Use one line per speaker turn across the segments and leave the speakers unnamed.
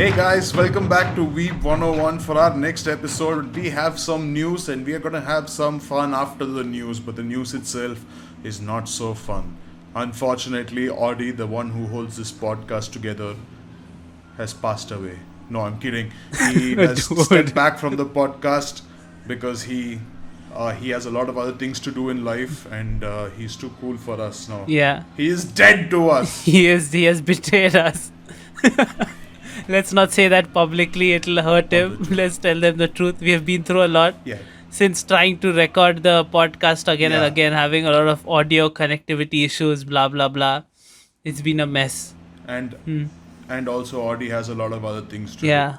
Hey guys, welcome back to Weeb101. For our next episode, we have some news and we are going to have some fun after the news, but the news itself is not so fun. Unfortunately, Audi, the one who holds this podcast together, has passed away. No, I'm kidding. He has stepped back from the podcast because he has a lot of other things to do in life and he's too cool for us now.
Yeah.
He is dead to us.
He has betrayed us. Let's not say that publicly, it'll hurt him. Let's tell them the truth. We have been through a lot since trying to record the podcast again and again, having a lot of audio connectivity issues, blah blah blah. It's been a mess.
And also Audi has a lot of other things to
Yeah.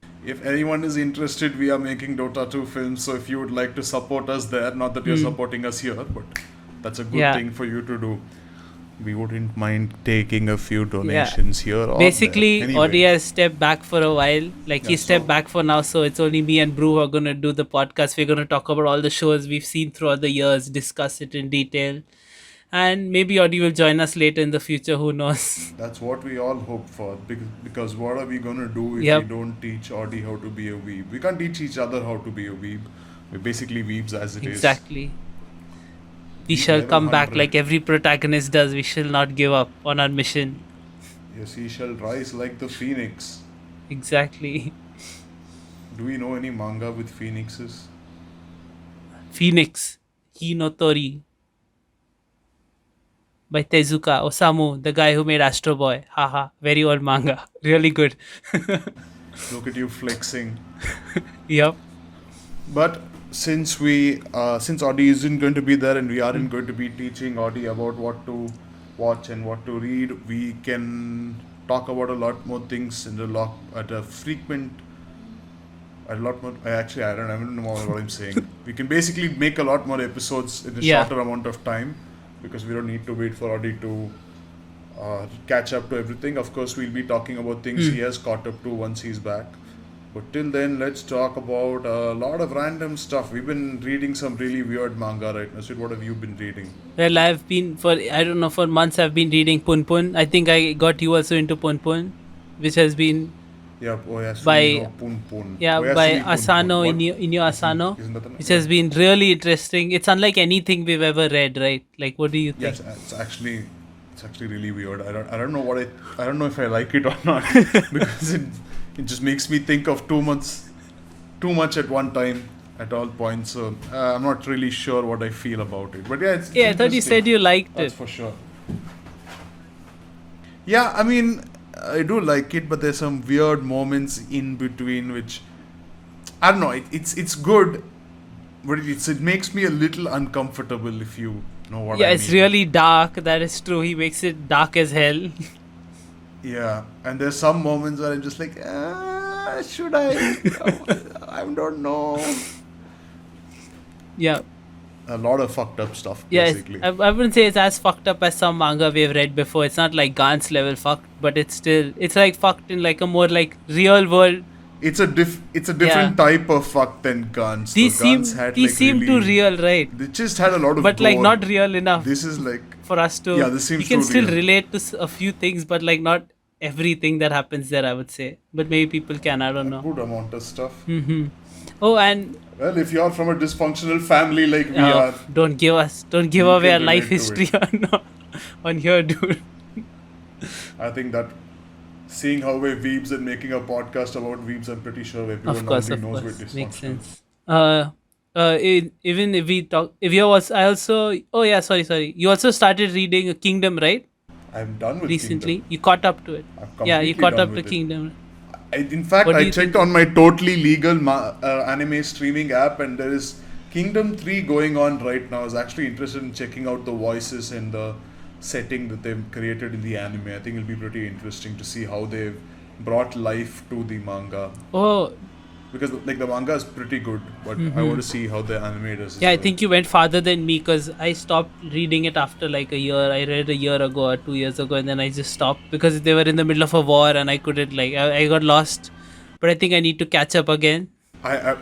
do. If anyone is interested, we are making Dota 2 films, so if you would like to support us there, not that you're supporting us here, but that's a good thing for you to do. We wouldn't mind taking a few donations here or
basically
there. Anyway.
Audi has stepped back for a while. He stepped back for now, so it's only me and Brew who are going to do the podcast. We're going to talk about all the shows we've seen throughout the years, discuss it in detail, and maybe Audi will join us later in the future, who knows.
That's what we all hope for, because what are we going to do if we don't teach Audi how to be a weeb? We can't teach each other how to be a weeb. We're basically weebs as it is.
Exactly. We shall come back like every protagonist does. We shall not give up on our mission.
Yes, he shall rise like the phoenix.
Exactly.
Do we know any manga with phoenixes?
Phoenix Hinotori by Tezuka Osamu, the guy who made Astro Boy. Haha, very old manga. Really good.
Look at you flexing.
Yep.
But since Audi isn't going to be there and we aren't going to be teaching Audi about what to watch and what to read, we can talk about a lot more things I don't know what I'm saying. We can basically make a lot more episodes in a shorter amount of time because we don't need to wait for Audi to catch up to everything. Of course, we'll be talking about things he has caught up to once he's back. But till then, let's talk about a lot of random stuff. We've been reading some really weird manga right now. Sid, what have you been reading?
Well, I've been for months I've been reading Pun Pun. I think I got you also into Pun Pun, which has been by
Pun Pun.
by Asano Inyo Asano, which has been really interesting. It's unlike anything we've ever read, right? Like, what do you think?
Yes, it's actually really weird. I don't know I don't know if I like it or not because it just makes me think of too much at one time at all points. So I'm not really sure what I feel about it. But it's
I thought you said you liked it.
That's for sure. Yeah, I mean, I do like it, but there's some weird moments in between which I don't know. It's good, but it makes me a little uncomfortable if you know what I mean.
Yeah, it's really dark. That is true. He makes it dark as hell.
Yeah, and there's some moments where I'm just like, should I? I don't know.
Yeah.
A lot of fucked up stuff,
Yeah,
basically.
I wouldn't say it's as fucked up as some manga we've read before. It's not like Gantz level fucked, but it's like fucked in like a more like real world.
It's a different type of fuck than Guns.
These seem too real, right?
They just had a lot of
but
gore.
Like not real enough.
This is like
for us to.
Yeah, this seems
we can
too
still
real.
relate to a few things, but like not everything that happens there, I would say. But maybe people can. I don't know.
Good amount of stuff.
Oh, and
well, if you're from a dysfunctional family like we are,
don't give away our life history on here, dude.
I think that seeing how we're weebs and making a podcast about weebs, I'm pretty sure everyone already knows we're dysfunctional.
Makes sense. Even if we talk, if you was, I also. Oh yeah, sorry. You also started reading Kingdom, right?
I'm done with
recently.
Kingdom.
You caught up to it.
Yeah,
you caught up to Kingdom.
In fact, I checked on my totally legal anime streaming app, and there is Kingdom 3 going on right now. I was actually interested in checking out the voices and the setting that they've created in the anime. I think it'll be pretty interesting to see how they've brought life to the manga.
Oh.
Because like the manga is pretty good, but I want to see how the anime does.
Yeah, I think you went farther than me because I stopped reading it after like a year. I read a year ago or 2 years ago, and then I just stopped because they were in the middle of a war and I couldn't I got lost. But I think I need to catch up again.
I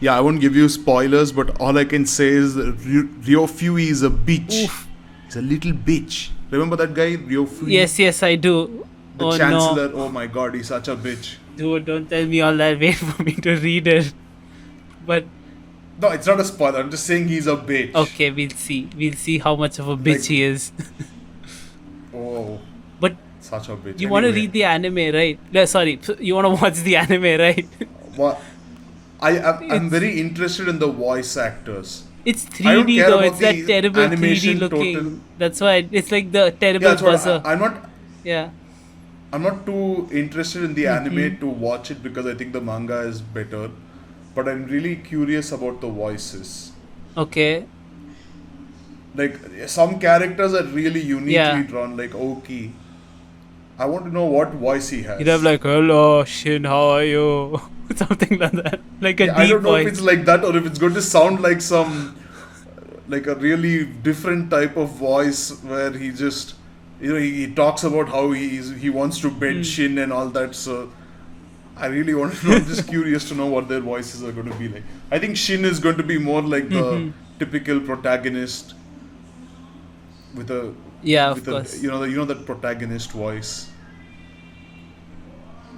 won't give you spoilers, but all I can say is that Ryofui is a bitch. Oof. He's a little bitch. Remember that guy, Ryofui?
Yes, I do.
The
Oh no.
Chancellor, oh my god, he's such a bitch.
Dude, don't tell me all that. Wait for me to read it. But
No, it's not a spoiler. I'm just saying he's a bitch.
okay, we'll see. We'll see how much of a
Like,
bitch he is.
oh,
But
such a bitch.
you want to
Anyway,
read the anime, right? No, sorry, you want to watch the anime, right?
what? I'm
It's
very interested in the voice actors.
it's
I don't
3D
care
though.
about
It's that
the
terrible 3D
animation total.
looking. That's why it's like the
Yeah,
terrible
that's what
buzzer. Yeah.
I'm not too interested in the
Mm-hmm.
anime to watch it because I think the manga is better. But I'm really curious about the voices.
Okay.
Like some characters are really uniquely
Yeah.
drawn, like Oki. I want to know what voice he
You'd have
has.
like, hello, Shin, how are you? Something like that. Like a
Yeah, I
deep
don't know if it's
voice.
like that or if it's going to sound like some like a really different type of voice where he just he talks about how he wants to bed
Mm.
Shin and all that. So I really want to know. I'm just curious to know what their voices are going to be like. I think Shin is going to be more like the
Mm-hmm.
typical protagonist with a
Yeah, of
with a
course.
that protagonist voice.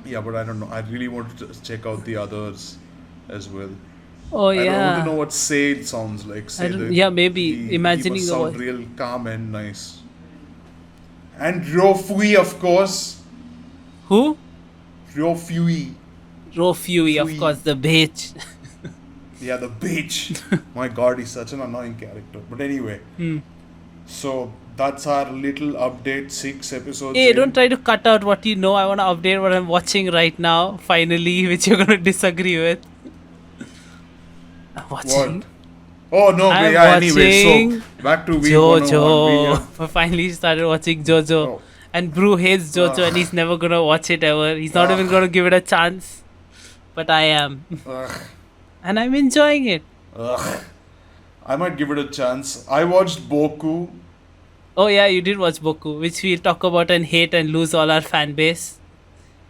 Yeah, but I don't know. I really want to check out the others as well.
Oh
I don't want to know
yeah.
what Say sounds like.
I
Say
don't.
that
Yeah, maybe
he must
imagining a
sound
voice.
real calm and nice. And Ryofui, of course.
Who?
Ryofui.
Rofui, of
Fui.
course, the bitch.
Yeah, the bitch. My god, he's such an annoying character. But anyway,
Hmm.
so that's our little update. 6 episodes
Hey, don't
in.
try to cut out what you know. I want to update what I'm watching right now, finally, which you're going to disagree with. I'm
What?
watching.
Oh no, but
I'm
yeah, anyway, so
watching
back to Weeb101. We
JoJo.
have.
I finally started watching JoJo.
Oh.
And Brew hates JoJo and
Ugh.
he's never going to watch it ever. He's not even going to
Ugh.
give it a chance. But I am.
Ugh.
And I'm enjoying it.
Ugh. I might give it a chance. I watched Boku.
Oh, yeah, you did watch Boku, which we'll talk about and hate and lose all our fan base.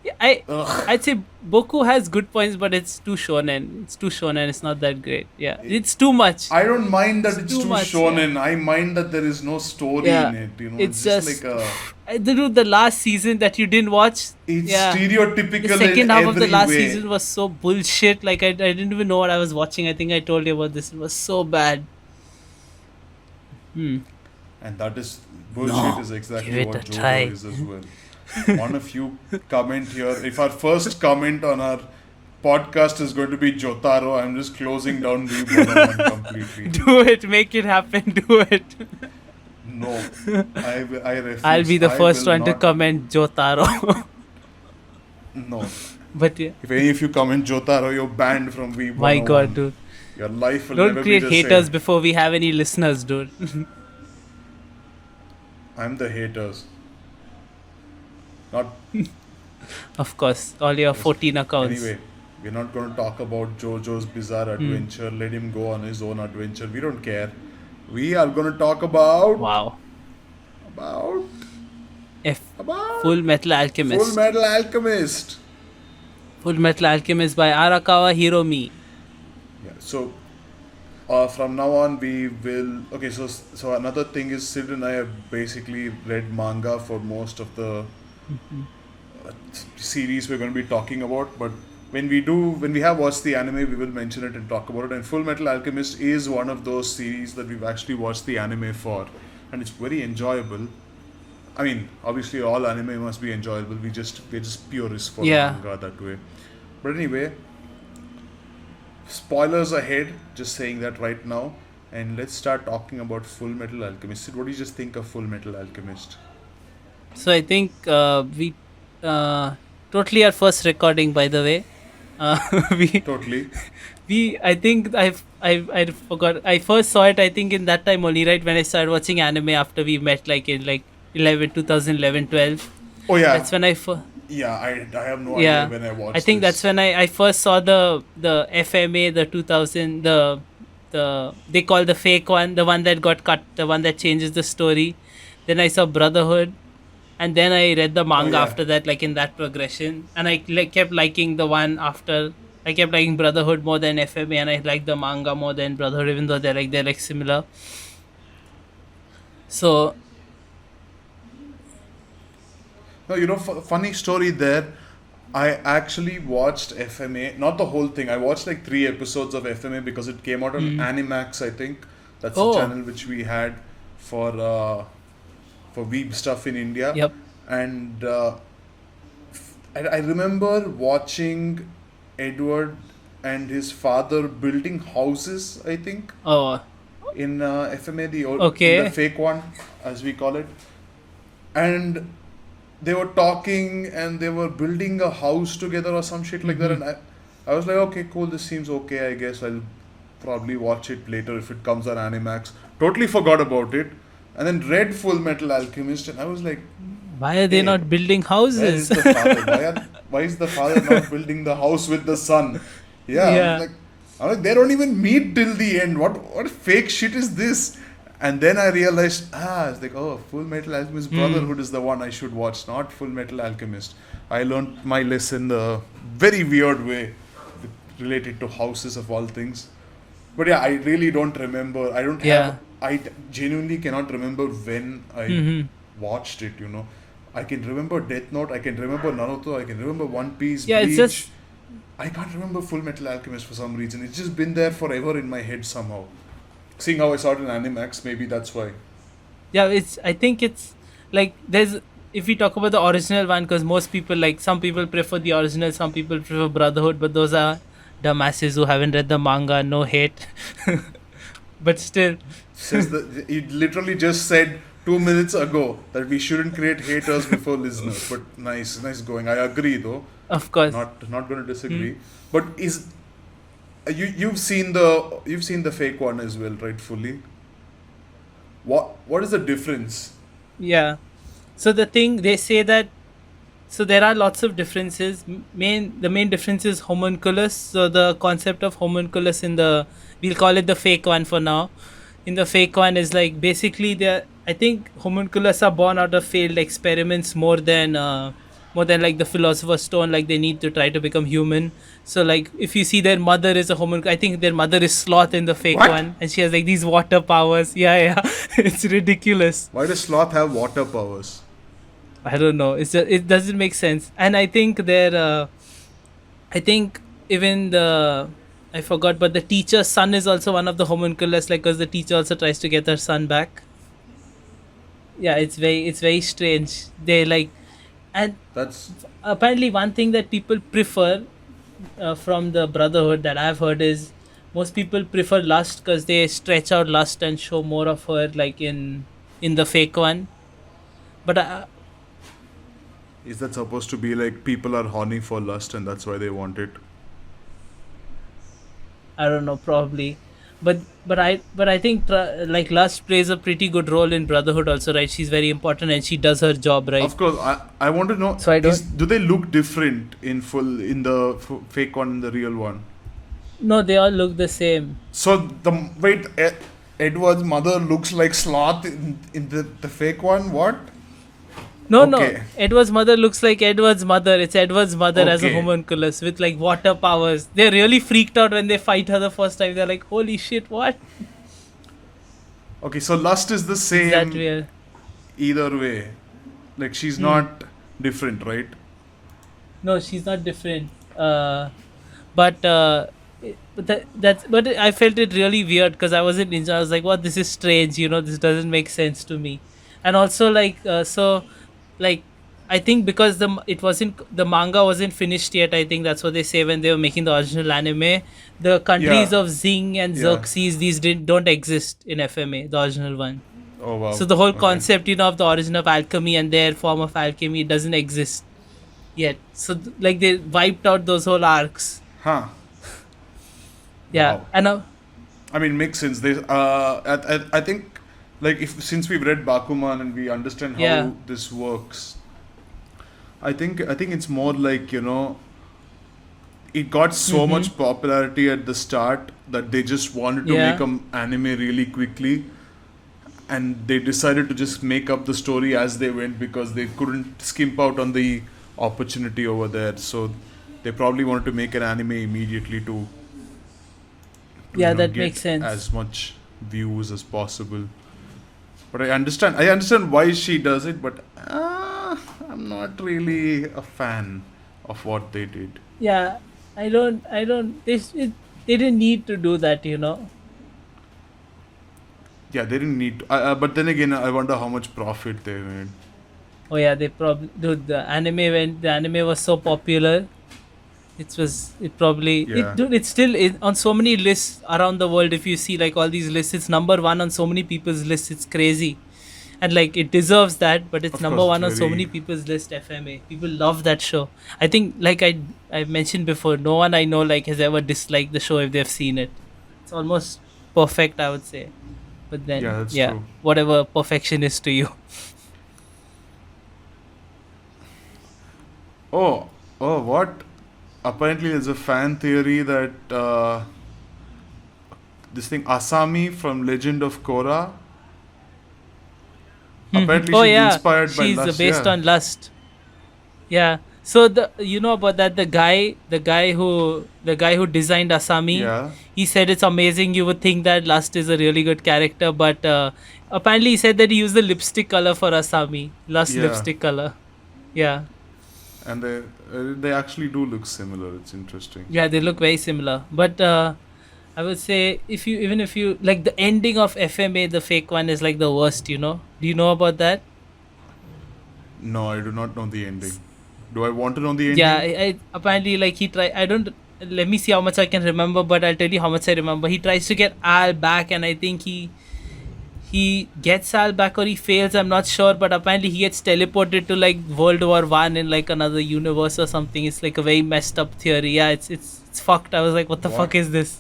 Yeah,
Ugh.
I'd say Boku has good points, but it's too shonen. It's too shonen. It's not that great. Yeah, it's too much.
I don't mind that it's
Too
too
much, yeah.
shonen. I mind that there is no story
Yeah,
in it.
it's
It's just like
just
a.
the last season that you didn't watch.
It's
Yeah,
stereotypical
the second
in
half of the
every
last
way.
season was so bullshit. Like I didn't even know what I was watching. I think I told you about this. It was so bad. Hmm.
And that is bullshit
No,
is exactly
give it
what
a
JoJo
try.
is as well. One of you comment here. If our first comment on our podcast is going to be Jotaro, I'm just closing down Weeb101 completely.
Do it. Make it happen. Do it.
No, I refuse.
I'll be the
I
first
will
one to
not-
comment Jotaro.
No.
But yeah,
If any of you comment Jotaro, you're banned from Weeb101.
my god, dude.
Your life will
Don't
never
create
be the
haters
same.
before we have any listeners, dude.
I'm the haters. Not
Of course, all your 14 accounts.
anyway. We're not going to talk about Jojo's bizarre adventure. Let him go on his own adventure. We don't care. We are going to talk about
Wow.
about
F.
about
Full Metal Alchemist.
Full Metal Alchemist.
Full Metal Alchemist by Arakawa Hiromi.
Yeah. So from now on, we will. Okay. So another thing is, Sid and I have basically read manga for most of the series we're going to be talking about. But when we have watched the anime, we will mention it and talk about it. And Full Metal Alchemist is one of those series that we've actually watched the anime for, and it's very enjoyable. I mean, obviously, all anime must be enjoyable. We're just purists for
Yeah.
manga that way. But anyway, spoilers ahead. Just saying that right now, and let's start talking about Full Metal Alchemist. Sid, what do you just think of Full Metal Alchemist?
So I think we totally our first recording, by the way. We
Totally.
I think I forgot. I first saw it. I think in that time only, right when I started watching anime after we met, like in like 2011, 12.
Oh yeah.
That's when
Yeah, I have no
yeah.
idea when I watched
I think
this.
that's when I first saw the FMA, the 2000, the they call the fake one, the one that got cut, the one that changes the story. Then I saw Brotherhood, and then I read the manga
yeah.
after that, like in that progression. And I kept liking the one after. I kept liking Brotherhood more than FMA, and I liked the manga more than Brotherhood, even though they're like similar. So
No, funny story there. I actually watched FMA, not the whole thing. I watched like 3 episodes of FMA because it came out on Animax, I think. That's the
Oh,
channel which we had for Weeb stuff in India.
yep.
And I remember watching Edward and his father building houses, I think,
Oh,
in FMA, in the
okay.
fake one, as we call it. And they were talking and they were building a house together or some shit like that. And I was like, okay, cool, this seems okay. I guess I'll probably watch it later if it comes on Animax. Totally forgot about it. And then read Full Metal Alchemist and I was like,
Why are they
hey,
not building
where is
houses?
the father? Why is the father not building the house with the son? Yeah,
Yeah.
I'm like, they don't even meet till the end. What fake shit is this? And then I realized, it's like, oh, Full Metal Alchemist Brotherhood is the one I should watch, not Full Metal Alchemist. I learned my lesson the very weird way related to houses of all things. But yeah, I really don't remember.
Yeah.
I genuinely cannot remember when I watched it, I can remember Death Note, I can remember Naruto, I can remember One Piece,
Yeah, it's
Bleach.
just
I can't remember Full Metal Alchemist for some reason. It's just been there forever in my head somehow. Seeing how I saw it in Animax, maybe that's why.
I think it's like there's if we talk about the original one, because most people, like, some people prefer the original, some people prefer Brotherhood, but those are dumbasses who haven't read the manga. No hate, but still,
You literally just said 2 minutes ago that we shouldn't create haters before listeners. But nice going. I agree though.
of course.
Not going to disagree. But you've seen the fake one as well, right? Fully. What is the difference?
Yeah. So the thing they say that, so there are lots of differences. The main difference is homunculus. So the concept of homunculus we'll call it the fake one for now. In the fake one is like basically I think homunculus are born out of failed experiments more than like the philosopher's stone. Like they need to try to become human. So like if you see their mother is a homunculus, I think their mother is Sloth in the fake
What?
one, and she has like these water powers. Yeah. It's ridiculous.
Why does Sloth have water powers?
I don't know. It doesn't make sense. And I think I think even I forgot, but the teacher's son is also one of the homunculus, like, because the teacher also tries to get her son back. Yeah, it's very strange. They like, and
That's
apparently one thing that people prefer from the Brotherhood that I've heard is most people prefer Lust because they stretch out Lust and show more of her, like in the fake one. But
Is that supposed to be like people are horny for lust and that's why they want it?
I don't know, probably, but I think like Lust plays a pretty good role in Brotherhood also, right? She's very important and she does her job, right?
Of course, I want to know.
So I don't.
Do they look different in the fake one and the real one?
No, they all look the same.
So Edward's mother looks like Sloth in the fake one. What?
No,
Okay.
no. Edward's mother looks like Edward's mother. It's Edward's mother as a
Okay.
homunculus with like water powers. They're really freaked out when they fight her the first time. They're like, "Holy shit, what?"
Okay, so lust is the
Is that
same
real?
either way. Like she's not different, right?
No, she's not different. But but I felt it really weird because I wasn't ninja. I was like, "What? This is strange. This doesn't make sense to me." And also like I think because the manga wasn't finished yet. I think that's what they say when they were making the original anime. The countries
Yeah.
of Zing and
Yeah.
Xerxes, these don't exist in FMA, the original one.
Oh wow.
So the whole
Okay.
concept, of the origin of alchemy and their form of alchemy doesn't exist yet. So like they wiped out those whole arcs.
Huh.
Yeah,
Wow.
and
I mean, makes sense. I think, like, since we've read Bakuman and we understand how
Yeah.
this works, I think it's more like it got so much popularity at the start that they just wanted to
Yeah.
make an anime really quickly, and they decided to just make up the story as they went because they couldn't skimp out on the opportunity over there. So they probably wanted to make an anime immediately to
yeah, that
get
makes sense.
as much views as possible. But I understand why she does it, but I'm not really a fan of what they did.
Yeah, I don't. They didn't need to do that, you know.
Yeah, they didn't need to. But then again, I wonder how much profit they made.
Oh yeah, they probably dude. The anime was so popular. It probably it
Yeah,
dude. It's still on so many lists around the world. If you see like all these lists, it's number one on so many people's lists. It's crazy, and like it deserves that. But it's
of
number
course, it's
one on so
very.
many people's list. FMA. People love that show. I think like I mentioned before, no one I know like has ever disliked the show if they've seen it. It's almost perfect, I would say. But
Yeah,
then
that's
yeah,
true.
whatever perfection is to you.
Oh, oh, what? Apparently, there's a fan theory that this thing Asami from Legend of Korra.
Mhm.
Apparently,
Oh
she's
yeah,
inspired by
she's
Lust.
based
Yeah,
on Lust. Yeah. So the you know about that the guy who designed Asami,
yeah,
he said it's amazing. You would think that Lust is a really good character, but apparently he said that he used the lipstick color for Asami, Lust
yeah.
lipstick color. Yeah,
And they actually do look similar. It's interesting.
yeah, they look very similar. But I would say if you like the ending of FMA, the fake one is like the worst. You know? Do you know about that?
No, I do not know the ending. Do I want to know the
Yeah,
ending?
I apparently like he try. I don't. Let me see how much I can remember, but I'll tell you how much I remember. He tries to get Al back, and I think he gets Al back or he fails. I'm not sure, but apparently he gets teleported to like World War I in like another universe or something. It's like a very messed up theory. Yeah, it's fucked. I was like, what the fuck
What?
is this?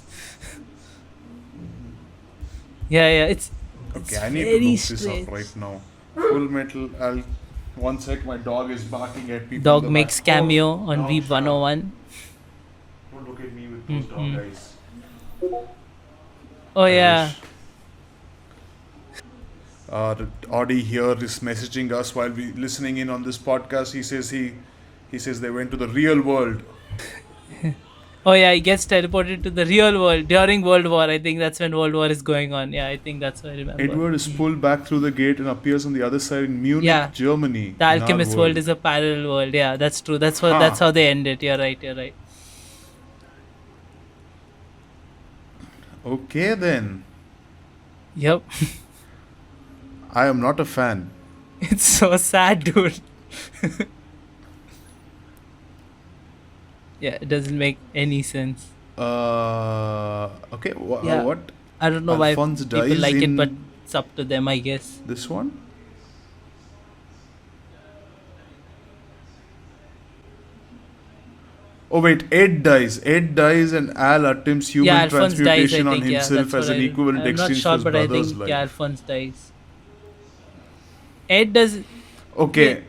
Yeah, yeah.
Okay,
It's
I need to
very
look this up right
strange.
now. Full Metal. I'll. One sec, my dog is barking at me from
Dog
the back.
makes
Oh,
cameo on
dog,
Weeb
shut up.
101.
Don't look at me with those dog
Mm-hmm.
eyes.
Oh
I
yeah.
wish. The Audi here is messaging us while we listening in on this podcast. He says they went to the real world.
Oh yeah, he gets teleported to the real world during World War. I think that's when World War is going on. Yeah, I think that's what I remember.
Edward is pulled back through the gate and appears on the other side in Munich,
Yeah,
Germany,
the
in our
Alchemist world
world.
is a parallel world. Yeah, that's true. That's
Huh.
how they end it. You're right. You're right.
Okay then.
Yep.
I am not a fan.
It's so sad, dude. Yeah, it doesn't make any sense.
Okay.
Yeah,
What?
I don't know why
Alphonse
people
dies
like it, but
in
it's up to them, I guess.
this one? Oh wait, Ed dies. Ed dies and Al attempts
Yeah,
human
Alphonse dies. I
transmutation on
think. Yeah,
himself
that's
as
what
an equivalent
I'm not
exchange for
sure,
his
but I
brother's
think yeah,
life.
Alphonse dies. Ed does. Yeah.
Okay.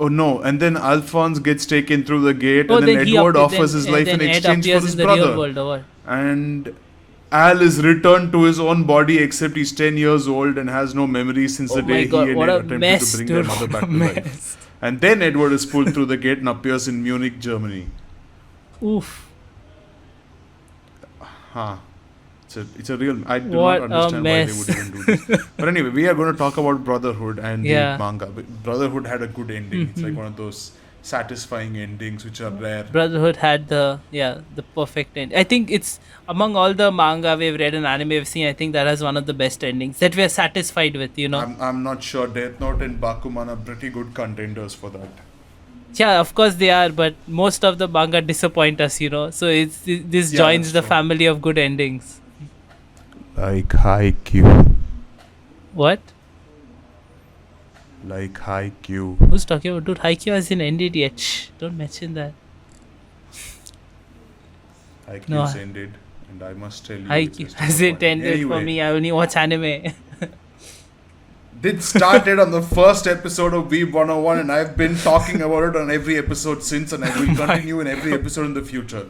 Oh no, and then Alphonse gets taken through the gate,
Oh,
and then
then
Edward offers his life in
then Ed
exchange for
appears
his
in the real
brother.
world, or what?
And Al is returned to his own body, except he's 10 years old and has no memories since
Oh
the
my
day he
god,
and
what
Ed
a
attempted to
mess,
bring their
dude!
mother
What a
back to life.
mess.
And then Edward is pulled through the gate and appears in Munich, Germany.
Oof.
Huh. It's a real. I do not
What a
understand why they would
mess.
even do this. But anyway, we are going to talk about Brotherhood and the
Yeah.
manga. Brotherhood had a good ending. It's like
Mhm.
one of those satisfying endings which are rare.
Brotherhood had the perfect end. I think it's among all the manga we've read and anime we've seen. I think that has one of the best endings that we're satisfied with. You know.
I'm not sure. Death Note and Bakuman are pretty good contenders for that.
Yeah, of course they are, but most of the manga disappoint us. You know. So this
Yeah,
joins
that's
the
true.
family of good endings.
Like Haikyuu.
What?
Like Haikyuu.
Who's talking about? Dude, Haikyuu hasn't ended yet. Shh, don't mention that. No,
Haikyuu's ended, and I must tell you, it
Haikyuu
is
hasn't
disappointing.
ended for
Anyway,
me. I only watch anime.
it started on the first episode of Weeb 101, and I've been talking about it on every episode since, and I will continue in every episode in the future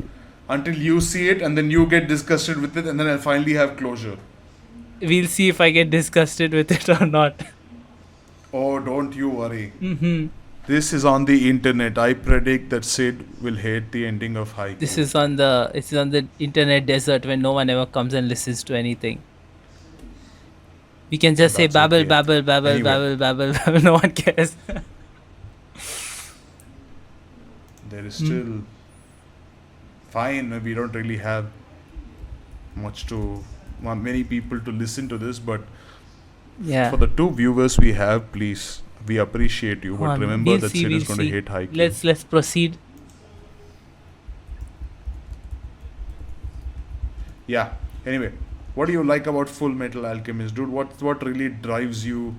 until you see it, and then you get disgusted with it, and then I'll finally have closure.
We'll see if I get disgusted with it or not.
Oh, don't you worry.
Mm-hmm.
This is on the internet. I predict that Sid will hate the ending of Haikyuu.
This is on the internet desert when no one ever comes and listens to anything. We can just say
That's
babble,
okay.
babble, babble,
Anyway.
babble, babble, babble. No one cares.
there is still fine. We don't really have many people to listen to this, but
Yeah.
for the 2 viewers we have, please, we appreciate you. But remember
We'll
that
see,
Sin is
we'll
going to
see.
hit high.
Let's proceed.
Yeah. Anyway, what do you like about Full Metal Alchemist, dude? What really drives you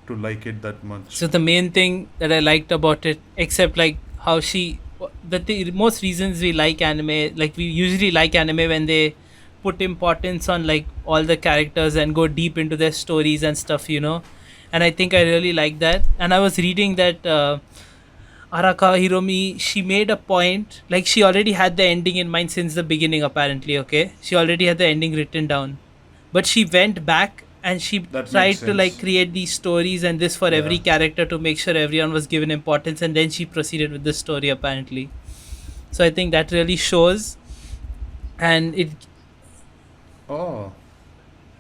to like it that much?
So the main thing that I liked about it, except like how the most reasons we like anime, like we usually like anime when they put importance on like all the characters and go deep into their stories and stuff, And I think I really like that. And I was reading that Araka Hiromi, she made a point, like she already had the ending in mind since the beginning, apparently, okay? She already had the ending written down. But she went back and she
That
tried
makes
to like
sense.
create these stories and this for every
Yeah.
character to make sure everyone was given importance, and then she proceeded with the story, apparently. So I think that really shows. And it,
Oh.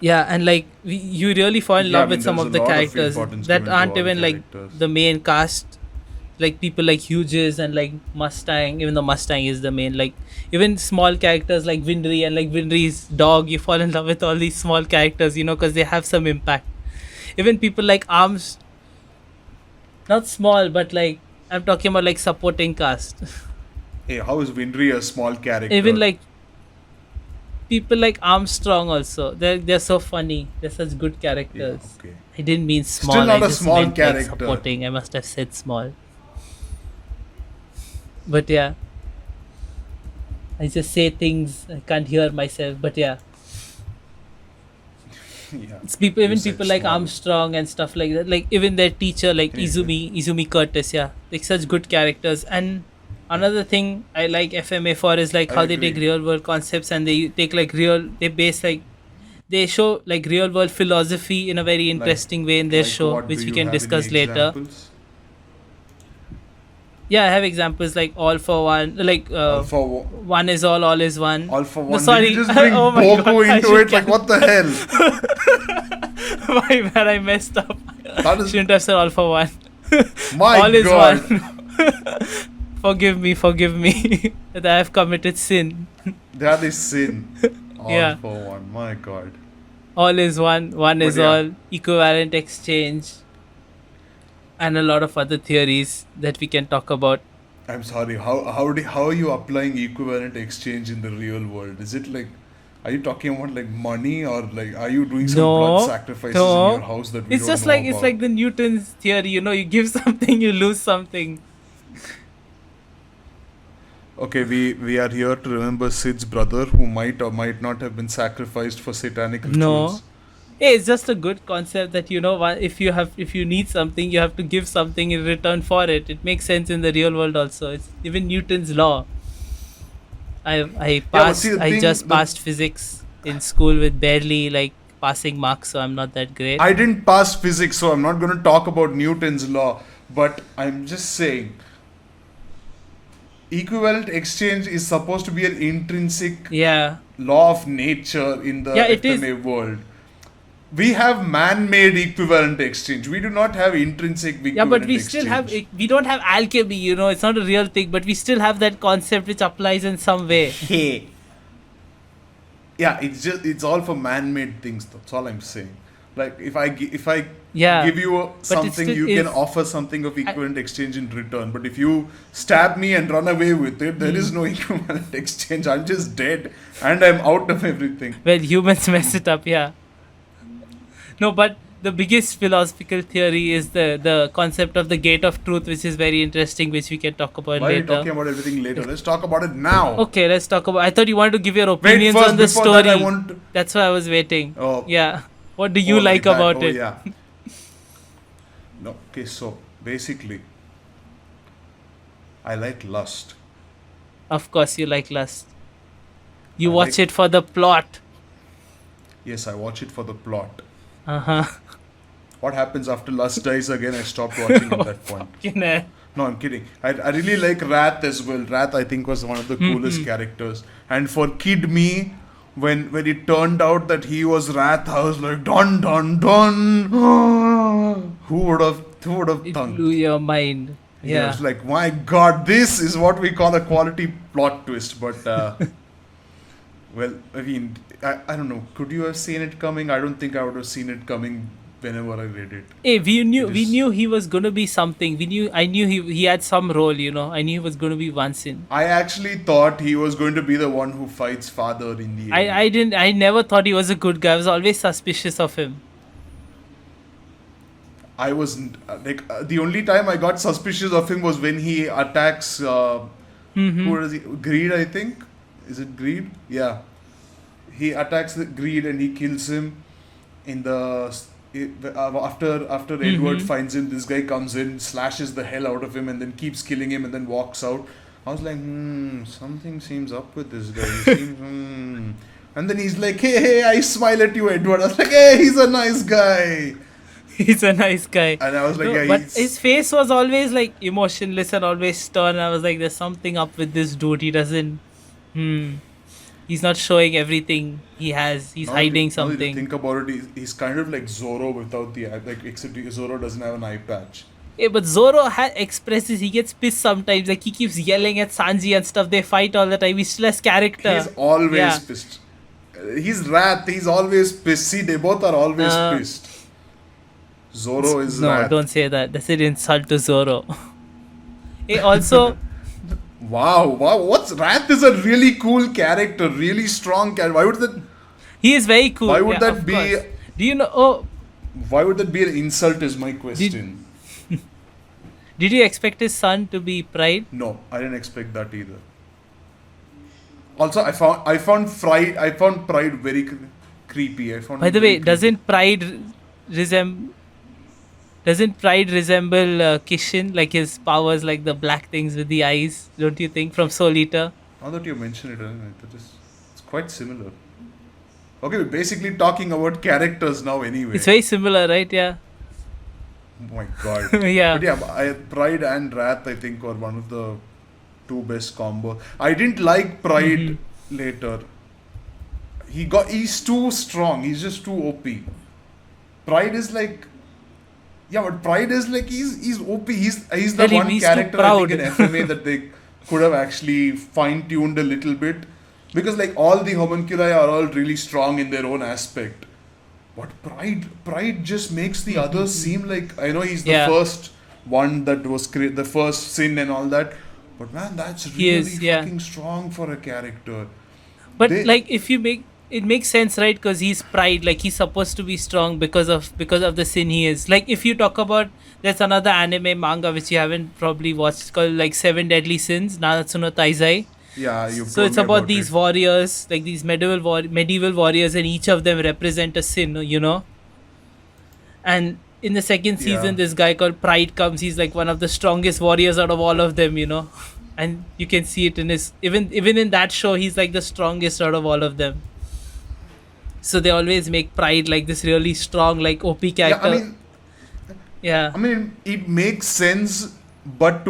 yeah, and like you really fall in
Yeah, I
love
mean,
with some
there's
of
a
the
lot of
characters
importance
that
given to
aren't
all
even like
characters.
the main cast, like people like Hughes and like Mustang, even though Mustang is the main, like even small characters like Winry and like Winry's dog, you fall in love with all these small characters, because they have some impact. Even people like Arms, not small, but like I'm talking about like supporting cast.
Hey, how is Winry a small character?
Even like people like Armstrong also, they're so funny. They're such good
Yeah,
characters.
okay.
I didn't mean small.
Still not
I
a
just
small
meant like
character.
supporting. I must have said small. But yeah, I just say things. I can't hear myself. But yeah,
Yeah.
it's people.
You
Even
said
people like
small.
Armstrong and stuff like that. Like even their teacher, like
Anyway.
Izumi Curtis. Yeah, like such good characters. And another thing I like FMA for is like
I
how they take
agree.
real world concepts and they take like they base like they show like real world philosophy in a very
Like,
interesting way in their show,
what do
which we
you
can
have any
discuss later.
examples?
Yeah, I have examples like All for One, like
All for wo-
One is all is one.
All for
No,
one.
sorry.
Did you just bring
Oh my
Boku
God, I
into
should
it? Like, what the hell?
My bad, I messed up.
That is
Shouldn't have said All for One.
my
All is
God.
one. Forgive me that I have committed sin.
That is sin. All
Yeah.
for one. My God.
All is one, one
But
is
yeah.
all, equivalent exchange, and a lot of other theories that we can talk about.
I'm sorry. How are you applying equivalent exchange in the real world? Is it like, are you talking about like money, or like are you doing some blood sacrifices in your house that we
It's
don't
just
know
like
about?
it's like the Newton's theory, you give something, you lose something.
Okay, we are here to remember Sid's brother, who might or might not have been sacrificed for satanic rituals.
No. Hey, it's just a good concept that if you need something, you have to give something in return for it. It makes sense in the real world also. It's even Newton's law.
but see, the
I
thing-
just
the-
passed physics in school with barely like passing marks, so I'm not that great.
I didn't pass physics, so I'm not going to talk about Newton's law. But I'm just saying, equivalent exchange is supposed to be an intrinsic
Yeah.
law of nature in the
Yeah, it
FMA world. We have man-made equivalent exchange. We do not have intrinsic equivalent
Yeah, but we
exchange.
still have we don't have alchemy, it's not a real thing, but we still have that concept which applies in some way.
Hey. Yeah, it's all for man-made things. That's all I'm saying. Like if I
Yeah.
give you
it
something,
still
you can
is-
offer something of equivalent exchange in return. But if you stab me and run away with it, there is no equivalent exchange. I'm just dead and I'm out of everything.
Well, humans mess it up, yeah. No, but the biggest philosophical theory is the concept of the gate of truth, which is very interesting, which we can talk about
Why are you
later.
talking about everything later? Let's talk about it now.
Okay, let's talk about. I thought you wanted to give your
Wait,
opinions
first,
on the
before
story.
that, I want to...
That's why I was waiting.
Oh.
Yeah. What do you
Oh,
like
that.
about
Oh,
it?
Yeah. No, okay, so basically, I like lust.
Of course, you like lust. You
I
watch
like-
it for the plot.
Yes, I watch it for the plot.
Uh-huh.
What happens after lust dies again? I stopped watching at that point. No, I'm kidding. I really like Wrath as well. Wrath, I think, was one of the coolest characters. And for kid me, when it turned out that he was Wrath, I was like, dun dun dun. Who would have
It
thunk?
blew your mind.
He was like, my God, this is what we call a quality plot twist. But, well, I mean, I don't know. Could you have seen it coming? I don't think I would have seen it coming whenever I read it.
Hey, we knew he was gonna be something. I knew he had some role, you know. I knew he was gonna be one sin.
I actually thought he was going to be the one who fights father in the end.
I never thought he was a good guy. I was always suspicious of him.
I wasn't the only time I got suspicious of him was when he attacks who is he? Greed, I think. Is it Greed? Yeah. He attacks the Greed and he kills him in the after Edward finds him. This guy comes in, slashes the hell out of him, and then keeps killing him, and then walks out. I was like, something seems up with this guy. He seems, And then he's like, hey, I smile at you, Edward. I was like, hey, he's a nice guy.
He's a nice guy.
And I was like, yeah,
but his face was always like emotionless and always stern. I was like, there's something up with this dude. He doesn't. He's not showing everything he has. He's hiding something.
Think about it. He's kind of like Zoro without the eye. Like, except Zoro doesn't have an eye patch.
Yeah, but Zoro expresses. He gets pissed sometimes. Like he keeps yelling at Sanji and stuff. They fight all the time. He's still has character.
He's always pissed. He's Wrath. He's always pissed. See, they both are always pissed. Zoro is
no,
Wrath.
Don't say that. That's an insult to Zoro. Hey, also.
Wow! What's Wrath is a really cool character, really strong character. Why would that?
He is very cool.
Why would that be?
Course. Do you know? Oh.
Why would that be an insult? Is my question.
Did you expect his son to be Pride?
No, I didn't expect that either. Also, I found Pride very creepy.
By the way, doesn't Pride resemble Kishin? Like his powers, like the black things with the eyes, don't you think? From Soul Eater.
Now that you mention it, it's quite similar. Okay, we're basically talking about characters now anyway.
It's very similar, right? Yeah.
Oh my God.
Yeah.
But yeah, Pride and Wrath, I think, were one of the two best combos. I didn't like Pride later. He's too strong. He's just too OP. Pride is like... Yeah, but Pride is like he's OP. He's the one character I think in FMA that they could have actually fine-tuned a little bit. Because like all the homunculi are all really strong in their own aspect. But Pride just makes the others seem like... I know he's the first one that was the first sin and all that. But man, that's really fucking strong for a character.
But like if you make... It makes sense, right? Because he's Pride. Like he's supposed to be strong because of the sin he is. Like if you talk about... There's another anime manga which you haven't probably watched called like 7 Deadly Sins. Nanatsu no Taizai.
Yeah,
so it's about these warriors, like these medieval warriors, and each of them represent a sin, you know. And in the second season, this guy called Pride comes. He's like one of the strongest warriors out of all of them, you know. And you can see it in his even in that show, he's like the strongest out of all of them. So they always make Pride like this really strong, like OP character.
I mean, it makes sense, but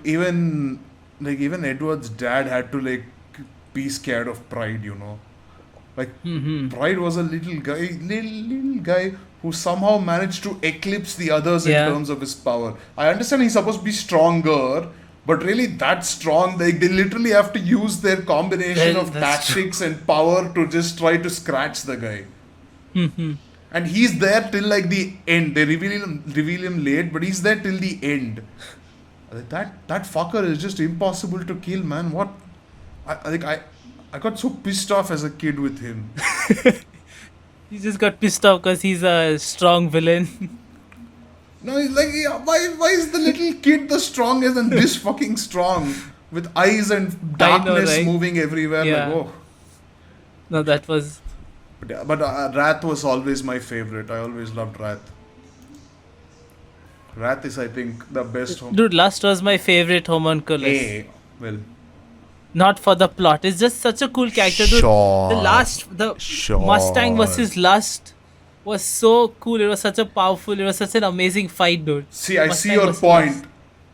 even Edward's dad had to like be scared of Pride, you know. Like Pride was a little guy who somehow managed to eclipse the others in terms of his power. I understand he's supposed to be stronger, but really that strong, they literally have to use their combination of tactics and power to just try to scratch the guy. And he's there till like the end. They reveal him late, but he's there till the end. That fucker is just impossible to kill, man. What? I got so pissed off as a kid with him.
You just got pissed off because he's a strong villain.
No, he's like, why is the little kid the strongest and this fucking strong? With eyes and darkness moving everywhere.
Yeah.
Like, oh.
No, that was...
But Wrath was always my favorite. I always loved Wrath. Wrath is, I think, the best.
Dude, Lust was my favorite homunculus.
Well.
Not for the plot. It's just such a cool character, dude. The Mustang versus Lust was so cool. It was such an amazing fight, dude.
See, I see your point. Lust.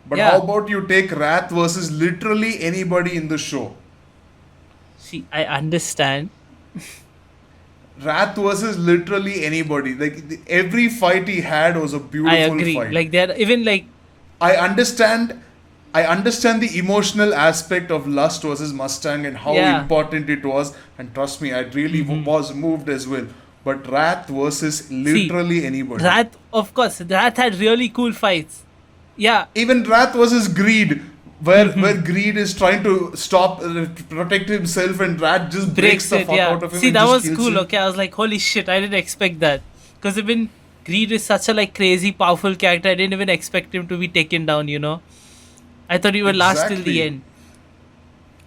But how about you take Wrath versus literally anybody in the show?
See, I understand.
Wrath versus literally anybody. Like every fight he had was a beautiful fight.
I agree. Like there, even like
I understand. I understand the emotional aspect of Lust versus Mustang and how
Yeah.
important it was, and trust me, I really was moved as well. But Wrath versus
See,
literally anybody.
Wrath, of course, Wrath had really cool fights. Yeah.
Even Wrath versus Greed, where Greed is trying to stop, protect himself, and Wrath just breaks the
It,
fuck
yeah.
out of him
See,
and
that
just
was
kills
cool.
him.
Okay, I was like, holy shit, I didn't expect that. Because even Greed is such a like crazy, powerful character. I didn't even expect him to be taken down. I thought he would last till the
Exactly.
end.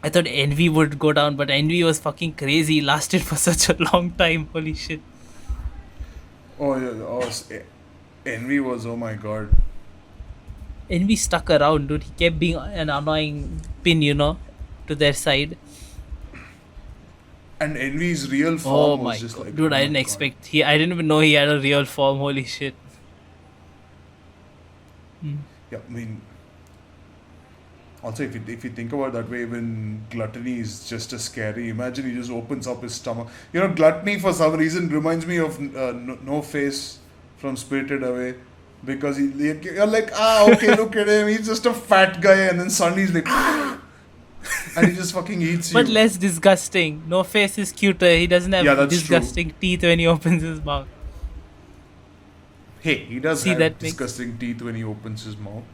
I thought Envy would go down, but Envy was fucking crazy. He lasted for such a long time. Holy shit.
Oh yeah. Envy was, oh my god.
Envy stuck around, dude. He kept being an annoying pin, to their side.
And Envy's real
Oh
form
my
was just
god,
like,
dude!
oh
I
my
didn't
god.
expect I didn't even know he had a real form. Holy shit!
Yeah, I mean, also if you think about it that way, even Gluttony is just as scary. Imagine he just opens up his stomach. Gluttony for some reason reminds me of No Face from Spirited Away, because you're like, okay, look at him, he's just a fat guy, and then suddenly he's like, and he just fucking eats
But
you.
less disgusting. No Face is cuter. He doesn't
Yeah,
have
that's true.
disgusting teeth when he opens his mouth.
Hey, he does
See,
have
that makes
disgusting teeth when he opens his mouth,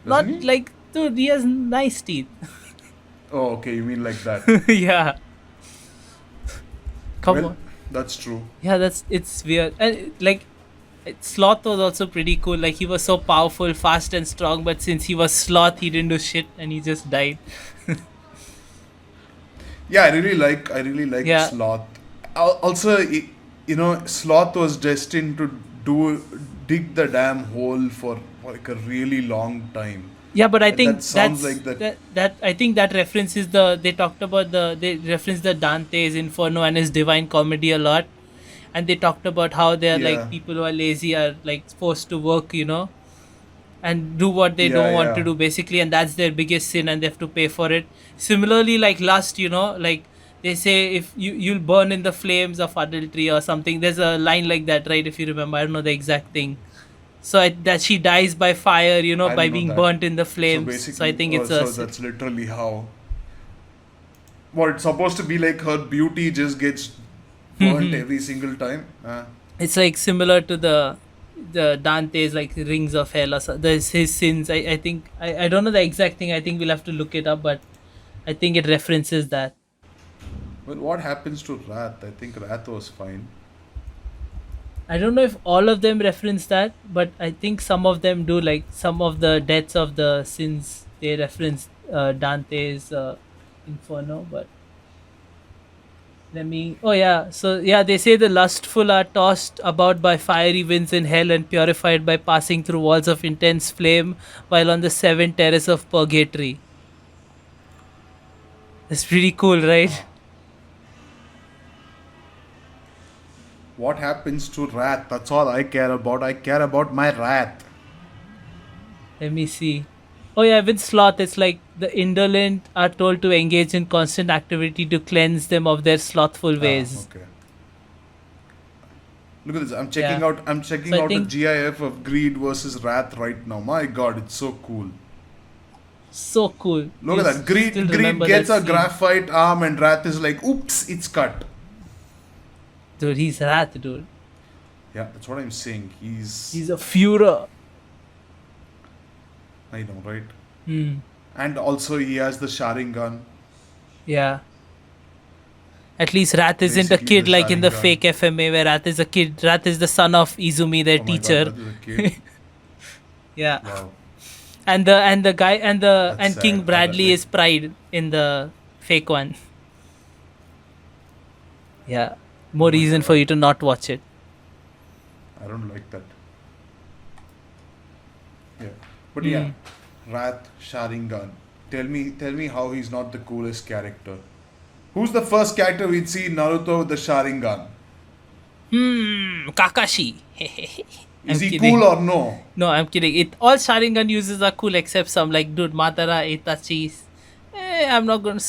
doesn't
not
he?
like, dude. He has nice teeth.
Oh, okay, you mean like that?
Yeah. Come
Well,
on.
that's true.
Yeah, it's weird. And like, Sloth was also pretty cool. Like he was so powerful, fast, and strong. But since he was Sloth, he didn't do shit, and he just died.
Yeah, I really like
Yeah.
Sloth. Also, Sloth was destined to do dig the damn hole for like a really long time.
Yeah, but I
And that
think
sounds like that.
that I think that references they talked about they referenced the Dante's Inferno and his Divine Comedy a lot, and they talked about how they're like
Yeah,
people who are lazy are like forced to work, and do what they
yeah,
don't want to
yeah.
do basically, and that's their biggest sin, and they have to pay for it. Similarly, like Lust, like they say if you'll burn in the flames of adultery or something. There's a line like that, right? If you remember, I don't know the exact thing. So that she dies by fire,
I
by
don't know
being
that.
burnt in the
So
flames. So I
basically,
think it's a
so that's literally how. What it's supposed to be like her beauty just gets burnt every single time.
it's like similar to the Dante's like rings of hell or there's his sins. I think I don't know the exact thing. I think we'll have to look it up, but I think it references that.
Well, what happens to Wrath? I think Wrath was fine.
I don't know if all of them reference that, but I think some of them do. Like some of the deaths of the sins, they reference Dante's Inferno. But let me. Oh yeah, so yeah, they say the lustful are tossed about by fiery winds in hell and purified by passing through walls of intense flame while on the seven terrace of purgatory. That's pretty cool, right?
What happens to Wrath? That's all I care about. I care about my Wrath.
Let me see. Oh yeah, with sloth, it's like the indolent are told to engage in constant activity to cleanse them of their slothful ways.
Okay. Look at this. I'm
Yeah.
checking out. I'm checking
So I
out a
think
GIF of Greed versus Wrath right now. My God, it's so cool.
so cool.
Look
You
at that.
still
Greed
remember
gets
that
a
scene.
graphite arm, and Wrath is like, "Oops, it's cut."
Dude, he's rat, dude.
Yeah, that's what I'm saying.
He's a Führer.
I know, right?
Hmm.
And also, he has the Sharingan.
Yeah. At least Rath isn't a
Basically,
kid
the
like in the
Sharingan.
fake FMA where Rath is a kid. Rath is the son of Izumi, their
Oh my God,
teacher.
that is a kid.
Yeah.
Wow,
And the guy
that's
and King
sad.
Bradley is Pride in the fake one. Yeah.
Oh
More
my
reason for
God,
you to not watch it.
I don't like that. Yeah, but
Hmm.
yeah, Wrath Sharingan. Tell me how he's not the coolest character. Who's the first character we'd see in Naruto with the Sharingan?
Kakashi.
Is
I'm
he
kidding.
cool or no?
No, I'm kidding. All Sharingan uses are cool except some like dude Madara, Itachi's. I'm not gonna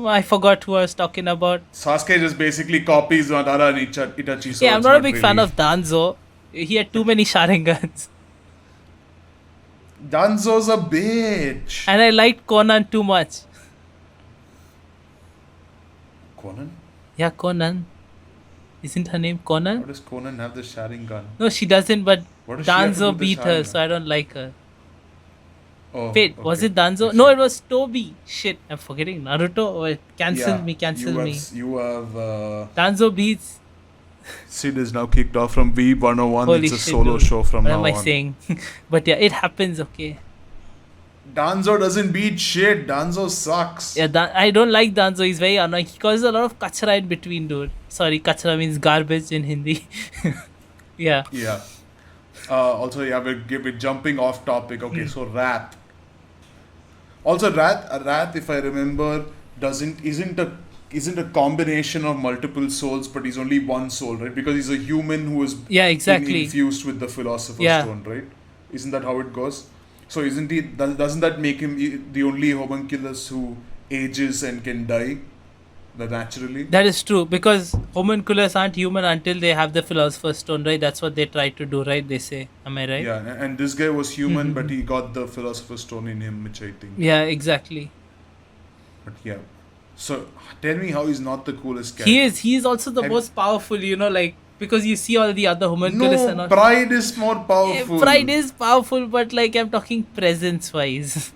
I forgot who I was talking about.
Sasuke just basically copies Madara and Itachi, so
Yeah, I'm
it's
not a
not
big fan
really.
of Danzo. He had too many Sharingans.
Danzo's a bitch.
And I liked Conan too much.
Conan?
Yeah, Conan. Isn't her name
How
Conan?
does Conan have the Sharingan?
No, she doesn't, but
What does she have to do
Danzo
with the
beat her, so
Sharingan?
I don't like her.
Oh,
Wait, was
okay.
it Danzo?
I
No,
see.
it was Toby. Shit, I'm forgetting. Naruto? Oh, cancel
Yeah,
me, cancel me.
you have
Danzo beats.
Sid is now kicked off from Weeb101.
Holy
It's a
shit,
solo
dude.
show from
What
now
am I
on.
saying? But yeah, it happens, okay.
Danzo doesn't beat shit. Danzo sucks.
Yeah, I don't like Danzo. He's very annoying. He causes a lot of kachra in between, dude. Sorry, kachra means garbage in Hindi. Yeah.
Yeah. Also, yeah, we're jumping off topic. Okay, so Wrath. Also, Wrath, if I remember, isn't a combination of multiple souls, but he's only one soul, right? Because he's a human who is
Yeah, exactly.
infused with the Philosopher's
Yeah.
Stone, right? Isn't that how it goes? So isn't he? Doesn't that make him the only homunculus who ages and can die, naturally?
That is true because homunculus aren't human until they have the Philosopher's Stone, right? That's what they try to do, right? They say. Am I right?
Yeah, and this guy was human, but he got the Philosopher's Stone in him, which I think.
Yeah, exactly.
But yeah. So tell me how he's not the coolest character.
He is. He is also the
Have-
most powerful, like because you see all the other homunculus and
No,
all.
Pride is more powerful.
Pride is powerful, but like I'm talking presence wise.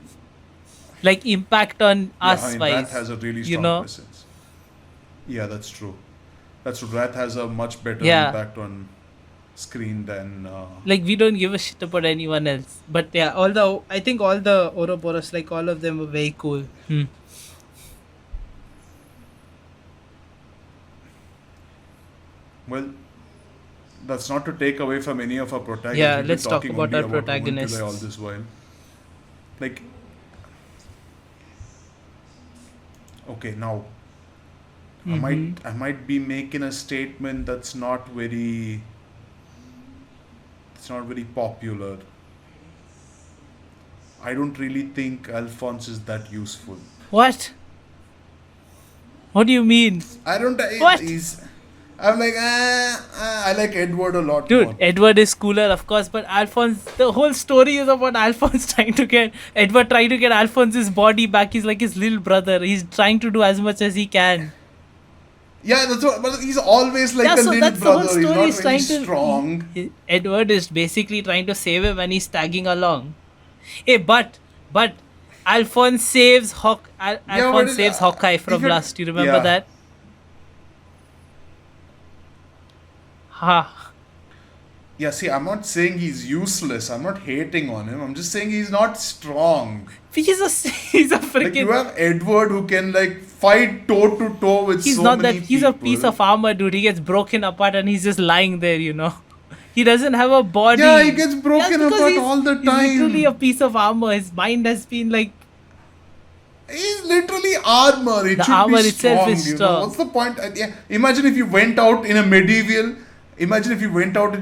Like impact on us
I mean,
wise.
Wrath has a really strong presence. Yeah, that's true. That's true. Wrath has a much better
Yeah.
impact on screen than.
Like we don't give a shit about anyone else. But yeah, I think all the Ouroboros, like all of them were very cool.
Well, that's not to take away from any of our protagonists.
Yeah,
We've been
let's talk
talking
about
only
our protagonists.
Homunculi all this while. Like, okay, now I might be making a statement that's not very. It's not very popular. I don't really think Alphonse is that useful.
What? What do you mean?
I don't.
What?
I'm like, I like Edward a lot
Dude,
more.
Edward is cooler, of course, but Alphonse, the whole story is about Alphonse Edward trying to get Alphonse's body back. He's like his little brother. He's trying to do as much as he can.
Yeah, that's what. But he's always like the little
that's
brother.
the whole story.
He's not very strong.
Edward is basically trying to save him and he's tagging along. Hey, but Alphonse saves saves Hawkeye from Lust. You remember that? Ha.
Yeah, see, I'm not saying he's useless. I'm not hating on him. I'm just saying he's not strong.
He's a freaking.
Like you have Edward who can like fight toe to toe with
He's
so
not
many
that. He's
people.
a piece of armor, dude. He gets broken apart and he's just lying there. He doesn't have a body.
Yeah, he gets broken
because
apart all the time.
He's literally a piece of armor. His mind has been like.
He's literally armor. It
The
should
armor
be
itself
strong,
is
you know?
strong.
What's the point? Yeah. Imagine if you went out in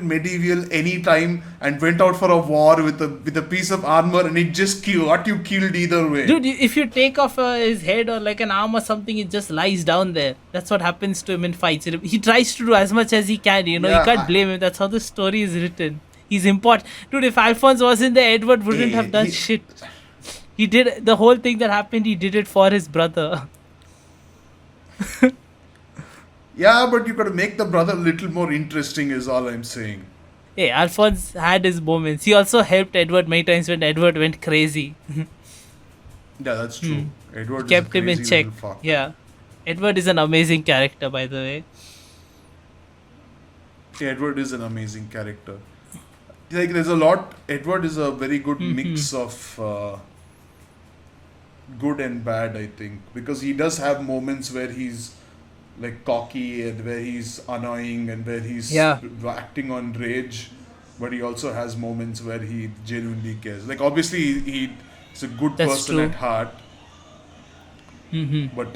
medieval any time and went out for a war with a piece of armor and it just got you killed either way.
Dude, if you take off his head or like an arm or something, it just lies down there. That's what happens to him in fights. He tries to do as much as he can, You can't blame him. That's how the story is written. He's important. Dude, if Alphonse wasn't there, Edward wouldn't have done shit. He did the whole thing that happened, he did it for his brother.
Yeah, but you got to make the brother a little more interesting is all I'm saying.
Hey, Alphonse had his moments. He also helped Edward many times when Edward went crazy.
Yeah, that's true. Edward
Kept
is a
him in
crazy
check.
little fuck.
Yeah. Edward is an amazing character, by the way.
Edward is an amazing character. Like there's a lot. Edward is a very good mix of good and bad, I think, because he does have moments where he's like cocky and where he's annoying and where he's acting on rage, but he also has moments where he genuinely cares. Like obviously he's a good person at heart, but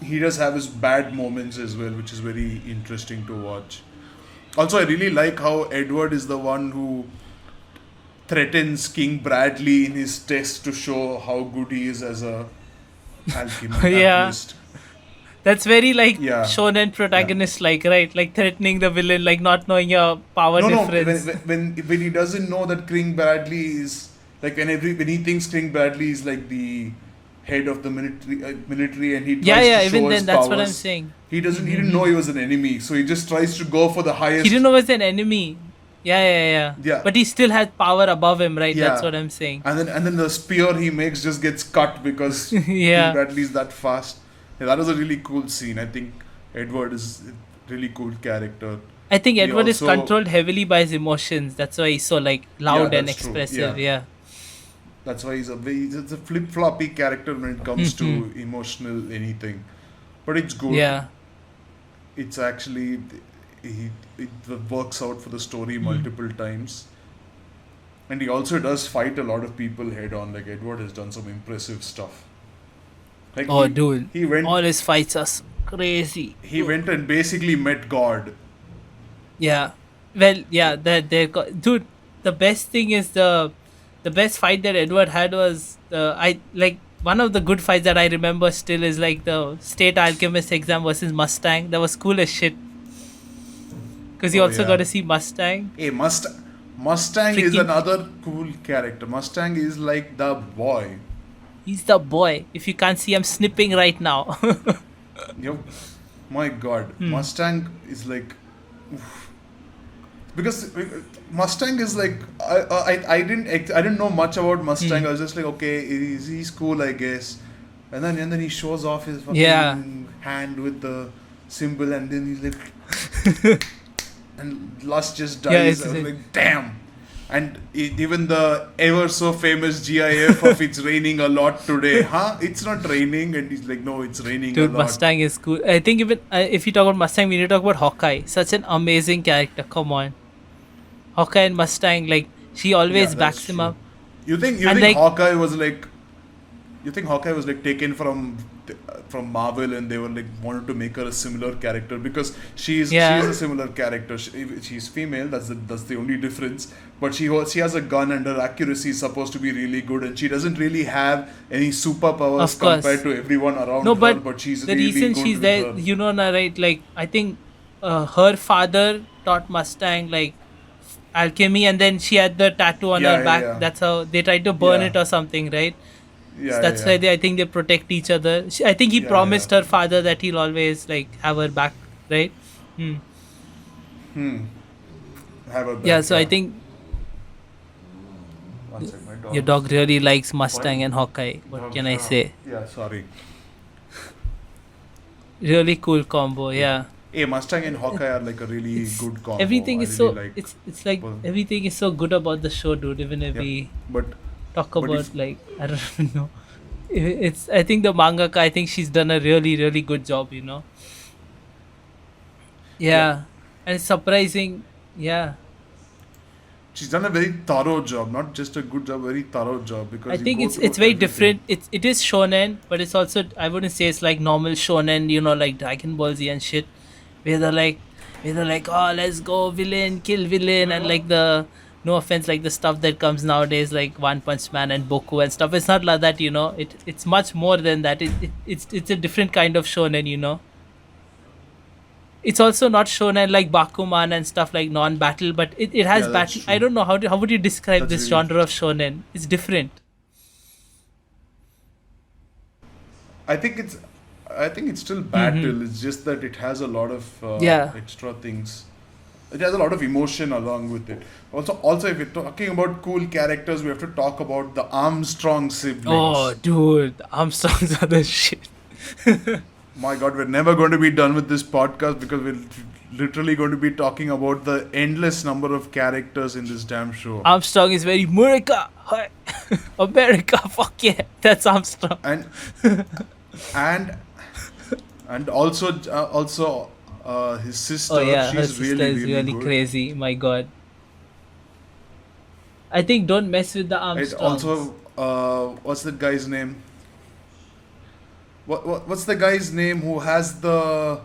he does have his bad moments as well, which is very interesting to watch. Also, I really like how Edward is the one who threatens King Bradley in his test to show how good he is as a alchemist.
That's very like shonen protagonist like, right? Like threatening the villain, like not knowing your power difference.
When he doesn't know that King Bradley is, Like when he thinks King Bradley is like the head of the military, and he
Yeah,
tries to
yeah.
show
Even
his
then, that's what I'm
powers.
saying.
He didn't know he was an enemy, so he just tries to go for the
He didn't
highest.
know it was an enemy. Yeah, yeah, yeah.
Yeah,
But he still had power above him, right? That's
yeah.
what I'm saying.
And then the spear he makes just gets cut because King
Yeah.
Bradley's that fast. Yeah, that was a really cool scene. I think Edward is a really cool character.
I think
He
Edward is
also,
controlled heavily by his emotions. That's why he's so like
yeah,
loud and
that's true.
expressive.
Yeah,
Yeah.
that's why he's a flip floppy character when it comes to emotional anything. But it's good.
Yeah.
It's actually it works out for the story multiple times. And he also does fight a lot of people head on. Like Edward has done some impressive stuff. Like
Oh, dude.
he went
All his fights are crazy.
he went and basically met God.
Yeah. Well, yeah. Dude. The best thing is the best fight that Edward had was one of the good fights that I remember still is like the state alchemist exam versus Mustang. That was cool as shit. Because you
Oh
also got
yeah.
to see Mustang.
Hey, Mustang is
Freaking,
another cool character. Mustang is like the boy.
he's the boy. If you can't see, I'm snipping right now.
Yep. My God, Mustang is like, oof. Because Mustang is like I didn't know much about Mustang. I was just like, okay, he's cool, I guess. And then he shows off his fucking
Yeah.
hand with the symbol, and then he's like, and Lust just
Yeah,
dies.
it's
I was
like-
like, damn. And even the ever so famous GIF of it's raining a lot today, huh? It's not raining, and he's like, no, it's raining
Dude,
a lot.
Mustang is cool. I think even if you talk about Mustang, we need to talk about Hawkeye. Such an amazing character. Come on. Hawkeye and Mustang, like, she
Yeah,
always
that's
backs him
true.
up.
You think
And like,
Hawkeye was like taken from Marvel, and they were like wanted to make her a similar character because she is
Yeah.
a similar character. She's female. That's the only difference. But she has a gun, and her accuracy is supposed to be really good, and she doesn't really have any superpowers
Of course.
compared to everyone around
no,
her.
but
But she's
the
really
reason
good
she's
with
there,
her.
you know, right? Like, I think her father taught Mustang, like, alchemy, and then she had the tattoo on
Yeah,
her
yeah,
back.
yeah.
That's how they tried to burn
Yeah.
it or something, right? So
Yeah,
that's
yeah,
why
yeah.
I think they protect each other. I think he
Yeah,
promised
yeah.
her father that he'll always like have her back, right? Hmm.
Have a
Yeah.
back,
So I
yeah.
think
One sec, my dog.
your dog really likes Mustang and Hawkeye. What
Oh,
can I
shut up.
say?
Yeah, sorry.
Really cool combo. Yeah.
Hey, Mustang and Hawkeye are like a really
It's,
good combo.
everything
I
is
really
so
like.
it's like
Well,
everything is so good about the show, dude. Even if
Yep.
we
But
talk
but
about
if
like I don't even know. It's I think the mangaka. I think she's done a really good job. You know.
yeah,
Yeah. And it's surprising. Yeah.
she's done a very thorough job, not just a good job, very thorough job
I
because you
think
go
it's
through
very
everything.
different. It is shonen, but it's also I wouldn't say it's like normal shonen. You know, like Dragon Ball Z and shit, where they're like, oh, let's go villain, kill villain, and like the no offense, like the stuff that comes nowadays, like One Punch Man and Boku and stuff. It's not like that, you know. It's much more than that. It's a different kind of shonen, you know. It's also not shonen like Bakuman and stuff like non-battle, but it has
Yeah, that's
battle. I
true.
don't know how would you describe
That's
this
really
genre of shonen? It's different.
I think it's I think it's still battle. It's just that it has a lot of
Yeah.
extra things. It has a lot of emotion along with it. Also, if you're talking about cool characters, we have to talk about the Armstrong siblings.
Oh, dude, the Armstrongs are the shit.
My God, we're never going to be done with this podcast because we're literally going to be talking about the endless number of characters in this damn show.
Armstrong is very America, hi. America, fuck yeah, that's Armstrong.
And and and also his sister.
Oh yeah, her
She's
sister
really
is
really
really
good.
crazy. My God, I think don't mess with the
It
Armstrongs.
also what's that guy's name? What's the guy's name who has the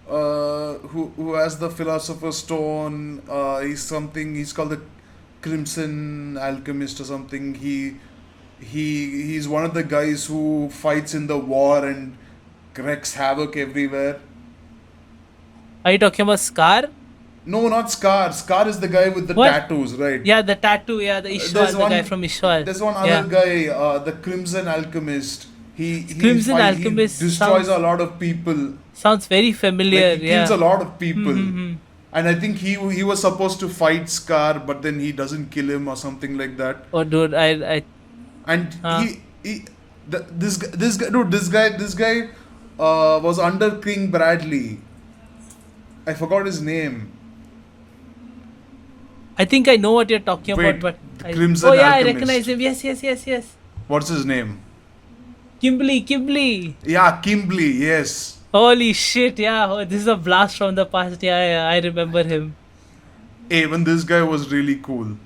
who has the Philosopher's Stone? He's called the Crimson Alchemist or something. He's one of the guys who fights in the war and wreaks havoc everywhere.
Are you talking about Scar?
No, not Scar. Scar is the guy with the
What?
tattoos, right?
Yeah, the tattoo. Yeah, the Ishwal, the guy from Ishwal.
There's one
Yeah.
other guy, the Crimson Alchemist.
Crimson
He
Alchemist
destroys a lot of people.
sounds very
Like
familiar.
he kills a
Yeah.
lot of people.
Mm-hmm.
And I think he was supposed to fight Scar, but then he doesn't kill him or something like that.
Oh, dude,
And
huh.
this guy was under King Bradley. I forgot his name.
I think I know what you're talking
Wait,
about,
the
but
Crimson
oh yeah, I
Alchemist.
recognize him. Yes.
What's his name?
Kimberly.
Yeah, Kimberly. Yes.
Holy shit! Yeah, oh, this is a blast from the past. Yeah, I remember him.
Even this guy was really cool.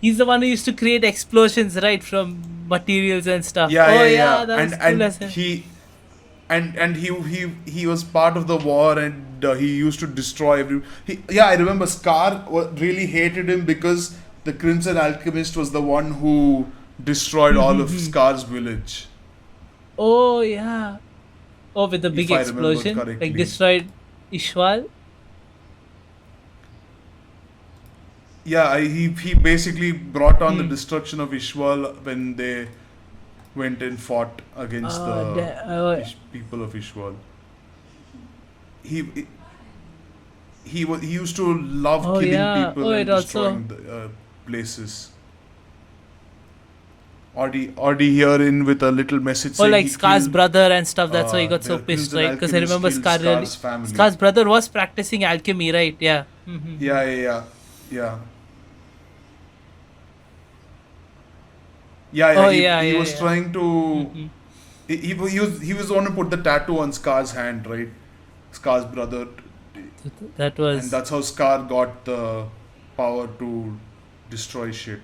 He's the one who used to create explosions, right, from materials and stuff.
Yeah,
Oh
yeah.
that was
And
cool as hell.
he was part of the war, and he used to destroy I remember Scar really hated him because the Crimson Alchemist was the one who destroyed all of Scar's village.
Oh yeah. Oh, with the big
I remember
explosion,
correctly.
like destroyed Ishwal.
Yeah, he basically brought on the
Hmm.
destruction of Ishwal when they went and fought against people of Ishwal. He he used to love
Oh,
killing
yeah.
people
Oh,
and
it also-
destroying the places. Audi here in with a little message
Oh,
saying
like
he
Scar's
killed,
brother and stuff. That's why he got so
the
pissed,
Crimson
right? Because I
Alchemist
remember
killed
Scar really.
Scar's family.
Scar's brother was practicing alchemy, right? Yeah. Mhm.
Yeah.
Oh,
He
yeah,
was
yeah.
trying to.
Mhm.
He was the one who put the tattoo on Scar's hand, right? Scar's brother,
That
and
was.
that's how Scar got the power to destroy shit.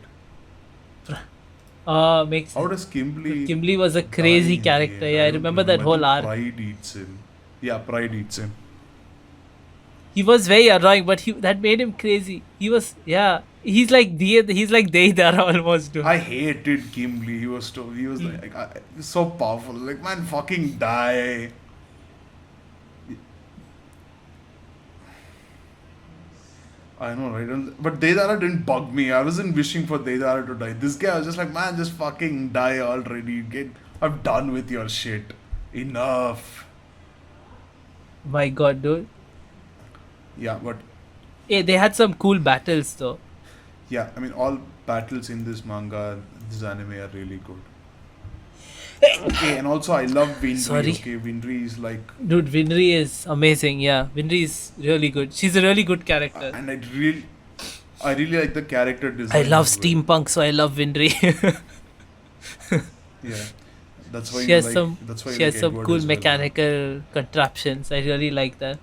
Makes
How
sense.
does Kimberly?
Kimberly was a
die
crazy
in the
character.
end?
Yeah, I
don't
remember that
I
whole
think
arc.
Pride eats him. Yeah, Pride eats him.
He was very annoying, but that made him crazy. He was, yeah. He's like Deidara almost, dude.
I hated Kimberly. He was like so powerful. Like, man, fucking die. I know, right? But Deidara didn't bug me. I wasn't wishing for Deidara to die. This guy, I was just like, man, just fucking die already. I'm done with your shit. Enough.
My God, dude.
Yeah, but
Hey, they had some cool battles though.
yeah, I mean, all battles in this manga, this anime are really good. Okay, and also I love Winry.
Sorry.
Okay, Winry is like,
Dude, Winry is amazing. Yeah, Winry is really good. She's a really good character.
and I really like the character design.
I love
as well.
steampunk, so I love Winry.
Yeah, that's why
she
you
has
like.
some.
That's why you
She has
like
some
Edward
cool
as well.
mechanical contraptions. I really like that.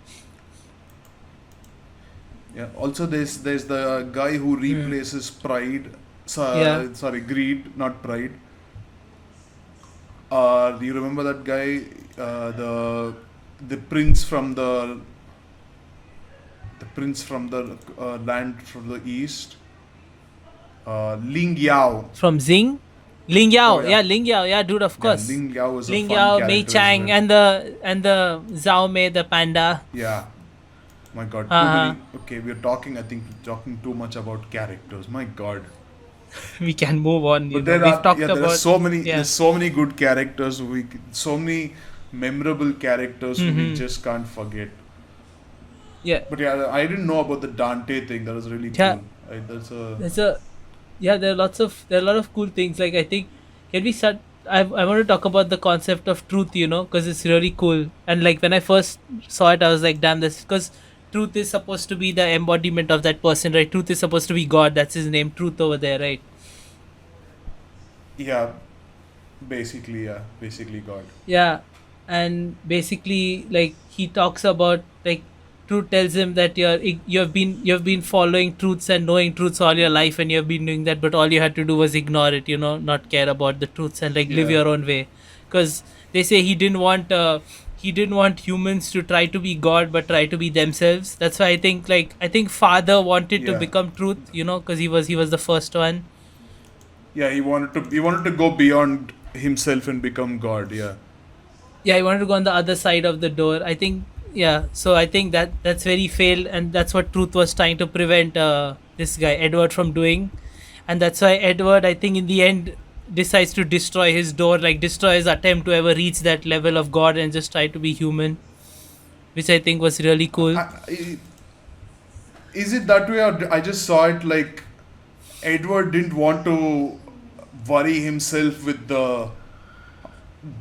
Yeah. Also, there's the guy who replaces Pride.
Yeah.
Sorry, Greed, not Pride. Do you remember that guy? The prince from the land from the east. Ling Yao.
From Zing, Ling Yao.
Oh, yeah.
Yeah, Ling Yao. Yeah, dude, of course.
Yeah, Ling Yao is a
Ling
fun
Yao,
character
Mei
as
Chang,
well.
and the Zhao Mei, the panda.
Yeah. My God. Too
Uh-huh.
many. Okay, I think we're talking too much about characters. My God.
We can move on.
But
We've talked
there
about
are so many.
yeah.
There's so many good characters. So many memorable characters who we
Mhm.
just can't forget.
Yeah.
But yeah, I didn't know about the Dante thing. That was really
Yeah.
cool. That's a
There's a yeah. There are a lot of cool things. Like I think can we start? I want to talk about the concept of truth. Because it's really cool. And like when I first saw it, I was like, damn, this because truth is supposed to be the embodiment of that person, right? Truth is supposed to be God. That's his name, Truth over there, right?
yeah. Basically God.
Yeah, and basically, like he talks about like truth tells him that you've been following truths and knowing truths all your life, and you've been doing that, but all you had to do was ignore it, not care about the truths and like live
Yeah.
your own way, because they say he didn't want humans to try to be God, but try to be themselves. That's why I think Father wanted to
Yeah.
become truth, because he was the first one.
Yeah, he wanted to go beyond himself and become God. Yeah.
Yeah, I wanted to go on the other side of the door. I think Yeah, so I think that's very failed, and that's what Truth was trying to prevent this guy Edward from doing, and that's why Edward, I think, in the end, decides to destroy his door, like destroy his attempt to ever reach that level of God and just try to be human, which I think was really cool.
Is it that way, or I just saw it like Edward didn't want to worry himself with the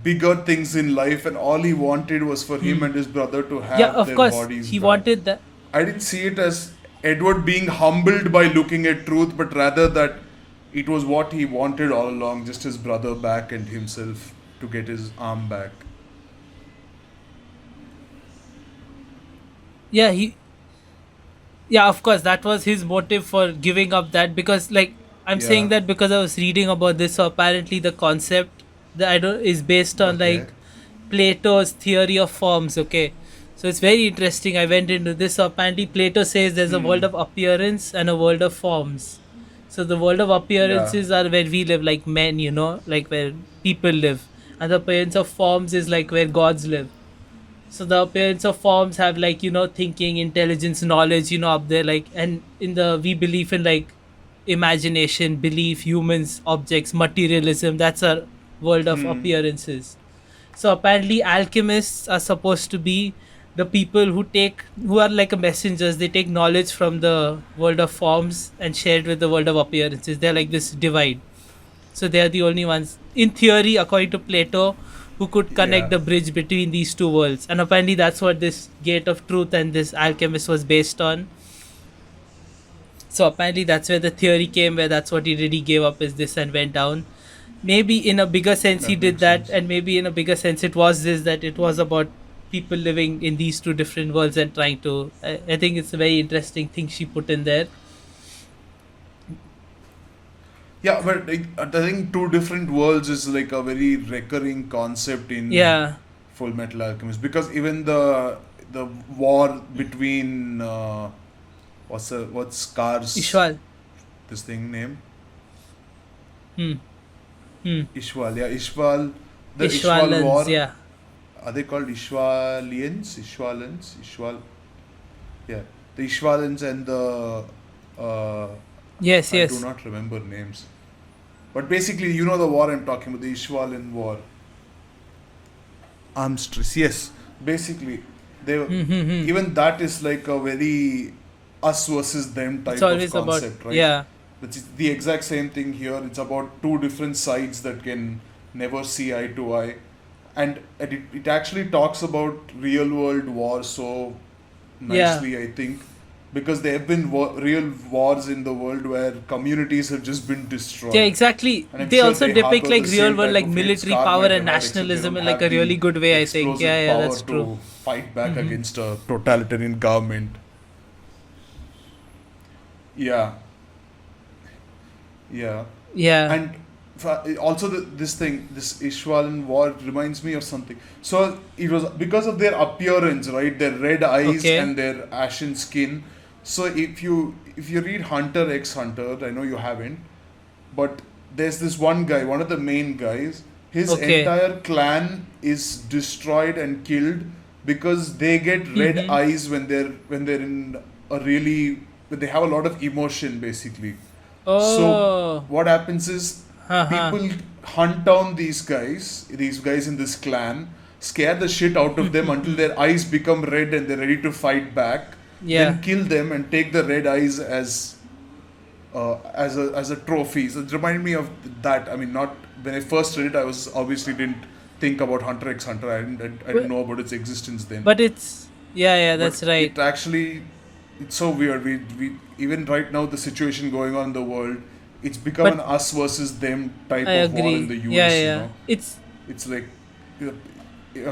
bigger things in life, and all he wanted was for him
Hmm.
and his brother to
Yeah,
have
of
their
course,
bodies
he
back.
wanted that.
I didn't see it as Edward being humbled by looking at Truth, but rather that it was what he wanted all along, just his brother back and himself to get his arm back.
Yeah, yeah, of course, that was his motive for giving up that, because like I'm saying
Yeah.
that because I was reading about this. So apparently the concept that I don't is based on
Okay.
like Plato's theory of forms. Okay, so it's very interesting. I went into this. So apparently Plato says there's a world
Hmm.
of appearance and a world of forms. So the world of
Yeah.
appearances are where we live, like men, like where people live, and the appearance of forms is like where gods live. So the appearance of forms have like thinking, intelligence, knowledge, up there, like, and in the we believe in like imagination, belief, humans, objects, materialism. That's our world of
Hmm.
appearances. So apparently alchemists are supposed to be the people who are like a messengers. They take knowledge from the world of forms and share it with the world of appearances. They're like this divide. So they are the only ones, in theory, according to Plato, who could connect
Yeah.
the bridge between these two worlds. And apparently, that's what this Gate of Truth and this Alchemist was based on. So apparently, that's where the theory came, where that's what he did. He gave up his this and went down. Maybe in a bigger sense, he
That
did
makes
that,
sense.
and maybe in a bigger sense, it was this, that it was about people living in these two different worlds and trying to. I think it's a very interesting thing she put in there.
Yeah, but like, I think two different worlds is like a very recurring concept in
Yeah,
Full Metal Alchemist, because even the war between what's Scar's
Ishwal.
this thing name,
Hmm. Hmm.
Ishwal, yeah, Ishwal, the Ishwal
Ishwalans.
war.
Yeah.
Are they called Ishwal, yeah, the Ishwalans and the uh,
Yes.
I do
Yes.
not remember names, but basically you know the war I'm talking about, the Ishwalan war. Armistice, yes. Basically, they
Hmm.
even that is like a very us versus them
It's
type of
always about,
concept, right?
yeah,
It's the exact same thing here. It's about two different sides that can never see eye to eye, and it actually talks about real world war so
yeah,
nicely, I think, because there have been real wars in the world where communities have just been
yeah,
destroyed,
exactly.
and I'm
They
sure
also
they
depict
harbor
like
the
real
same
world,
type
like
of hate
military
Scar
power
might
and
have had, except they
nationalism
don't
in like
have
a
the
really good way. I think,
explosive
yeah,
power
that's true.
to fight back
Hmm.
against a totalitarian government. Yeah, yeah.
Yeah.
And also this thing, this Ishwalan war reminds me of something. So it was because of their appearance, right? Their red eyes
Okay.
and their ashen skin. So if you read Hunter x Hunter, I know you haven't, but there's this one guy, one of the main guys. His
Okay.
entire clan is destroyed and killed because they get red
Hmm.
eyes when they're in a really when they have a lot of emotion, basically. So
Oh.
what happens is
Haha.
people hunt down these guys in this clan, scare the shit out of them until their eyes become red and they're ready to fight back,
Yeah.
then kill them and take the red eyes as a trophy. So it reminded me of that. I mean, not when I first read it, I was obviously didn't think about Hunter x Hunter. I didn't
But
know about its existence then.
but it's, yeah,
But
that's right.
it actually, it's so weird. We even right now the situation going on in the world, it's become
But
an us versus them type
I
of war in
agree.
the
Yeah,
US.
yeah. It's
It's like uh,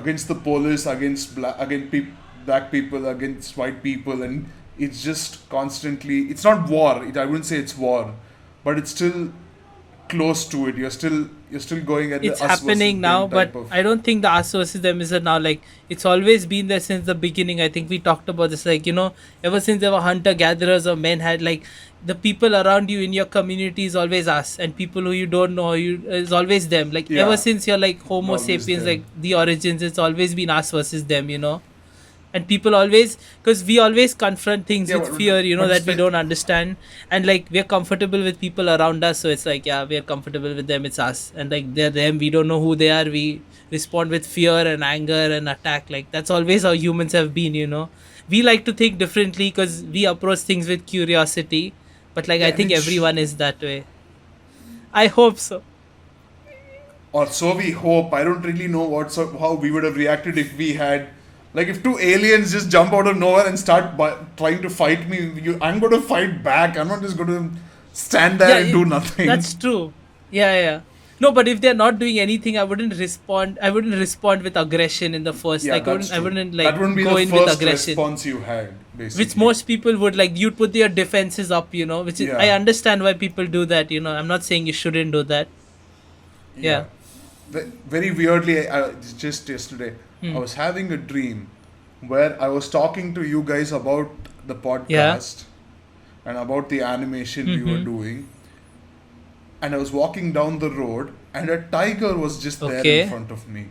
against the police, against black people, against white people, and it's just constantly. It's not war. I wouldn't say it's war, but it's still close to it. You're still going at the
it's
us versus
happening now,
them
but
type of.
I don't think the us versus them is a now, like it's always been there since the beginning. I think we talked about this, like ever since there were hunter gatherers or men had like the people around you in your community is always us, and people who you don't know you is always them. Like ever
Yeah,
since you're like Homo
always
sapiens,
them.
like the origins, it's always been us versus them. And people always, because we always confront things
Yeah,
with fear,
but
that we don't understand. And like we're comfortable with people around us, so it's like, yeah, we're comfortable with them, it's us. And like they're them, we don't know who they are, we respond with fear and anger and attack. Like that's always how humans have been. We like to think differently because we approach things with curiosity, but like I
yeah,
think everyone is that way. I hope so.
or so we hope. I don't really know how we would have reacted if we had, like, if two aliens just jump out of nowhere and start trying to fight me. I'm going to fight back. I'm not just going to stand there
Yeah,
and do nothing.
that's true. Yeah. No, but if they're not doing anything, I wouldn't respond. I wouldn't respond with aggression in the first.
Yeah,
Like
that's
I
true.
wouldn't
That
like
wouldn't be
go
the
in with
first
aggression,
response you had,
which
basically.
most people would like. You'd put your defenses up, which is, I
Yeah.
understand why people do that. I'm not saying you shouldn't do that.
Yeah.
Yeah.
Very weirdly, just yesterday, I
Hmm.
was having a dream where I was talking to you guys about the
Yeah.
podcast and about the animation we were
Mm-hmm.
doing. And I was walking down the road, and a tiger was just there
Okay.
in front of me.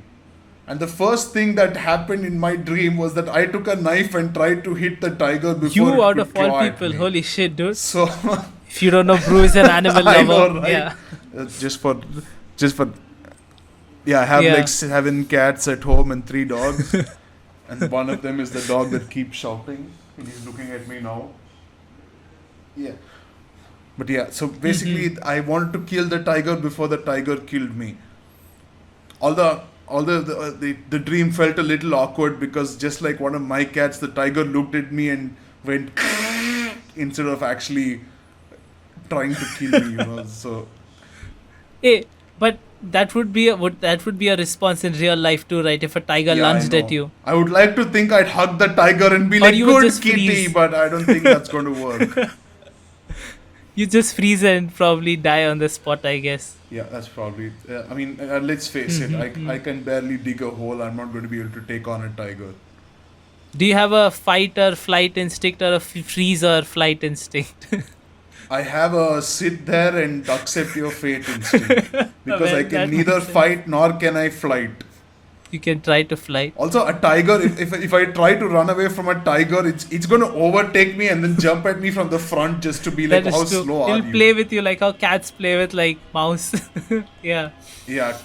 And the first thing that happened in my dream was that I took a knife and tried to hit the tiger before
You
it
out
could
of all
claw at
people,
me.
holy shit, dude!
So
If you don't know, Brew is an animal
I
lover.
know, right?
Yeah.
Just for yeah, I have
Yeah.
like 7 cats at home and 3 dogs, and one of them is the dog that keeps shouting, and he's looking at me now. Yeah, but yeah, so basically,
Mm-hmm.
I wanted to kill the tiger before the tiger killed me. Although the dream felt a little awkward because just like one of my cats, the tiger looked at me and went instead of actually trying to kill me. So
Hey, but that would be a response in real life too, right? If a tiger
yeah, I
lunged at
know.
you,
I would like to think I'd hug the tiger and be
or
like,
you would
"Good
just
kitty,"
freeze.
but I don't think that's going to work.
You just freeze and probably die on the spot, I guess.
Yeah, that's probably. I mean, let's face it. I can barely dig a hole. I'm not going to be able to take on a tiger.
Do you have a fight or flight instinct or a freeze or flight instinct?
I have a sit there and accept your fate instinct because I
Well,
can
that
neither
makes sense.
fight nor can I flight.
You can try to fly.
Also, a tiger. If I try to run away from a tiger, it's going to overtake me and then jump at me from the front just to be like,
That
"How
is true.
slow are
It'll
you?"
play with you like how cats play with like mouse. Yeah.
Yeah,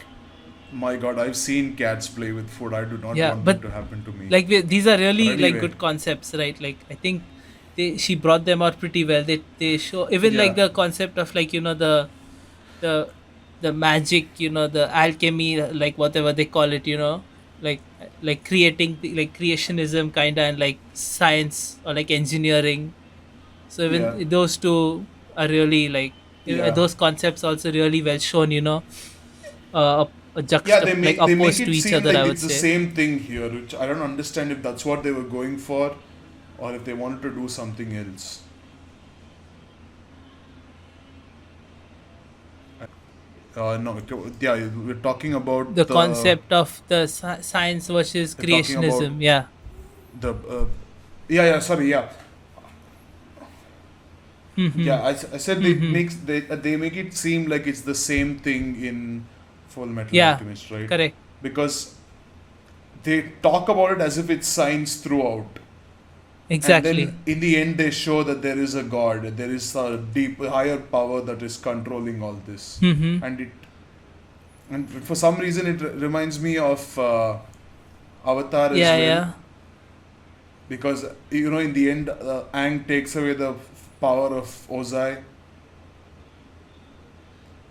my God, I've seen cats play with food. I do not
Yeah,
want
but
them to happen to me.
like these are really
But
like
anyway.
good concepts, right? Like I think she brought them out pretty well. They show even like
Yeah.
the concept of like the the magic, the alchemy, like whatever they call it, like creating like creationism kind of, and like science or like engineering. So
Yeah.
even those two are really like
Yeah.
those concepts also really well shown, a
Yeah, they
like
make
opposed
it
to each
seem
other,
like
I would
it's the
say.
same thing here, which I don't understand if that's what they were going for, or if they wanted to do something else. No, yeah, we're talking about
The concept of the science versus
we're talking about
creationism. Yeah.
the yeah, sorry, yeah. Yeah, I said they make it seem like it's the same thing in Fullmetal
Yeah.
Alchemist, right?
Correct.
Because they talk about it as if it's science throughout.
Exactly.
And then in the end, they show that there is a God, there is a deep, higher power that is controlling all this,
Mm-hmm.
and for some reason it reminds me of Avatar as
Yeah,
well,
yeah.
because in the end, Aang takes away the power of Ozai.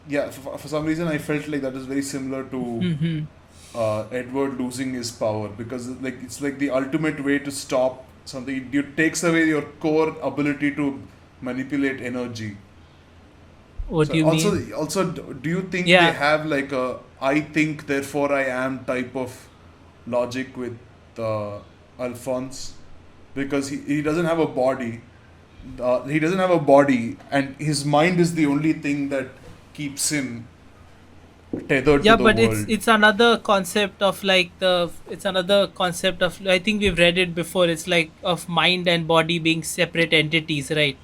Yeah, for some reason I felt like that is very similar to
Mm-hmm.
Edward losing his power, because like it's like the ultimate way to stop something. It takes away your core ability to manipulate energy.
What
So
do you
also,
mean?
do you think
Yeah.
they have like a "I think therefore I am" type of logic with Alphonse? Because he doesn't have a body. He doesn't have a body, and his mind is the only thing that keeps him tethered
Yeah,
to the
but
world.
it's another concept of like it's another concept of, I think we've read it before. It's like of mind and body being separate entities, right?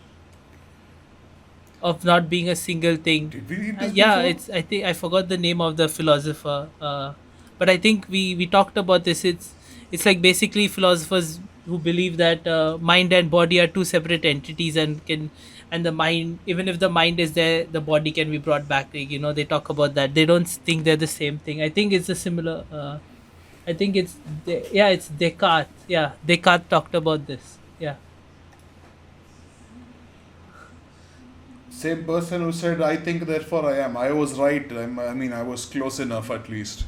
Of not being a single thing.
Did we read this
Yeah,
before?
it's, I think I forgot the name of the philosopher, but I think we talked about this. it's like basically philosophers who believe that mind and body are two separate entities, and the mind, even if the mind is there, the body can be brought back. Like, they talk about that. They don't think they're the same thing. I think it's a similar. I think it's Descartes. Yeah, Descartes talked about this. Yeah.
Same person who said, I think, therefore I am. I was right. I mean, I was close enough at least.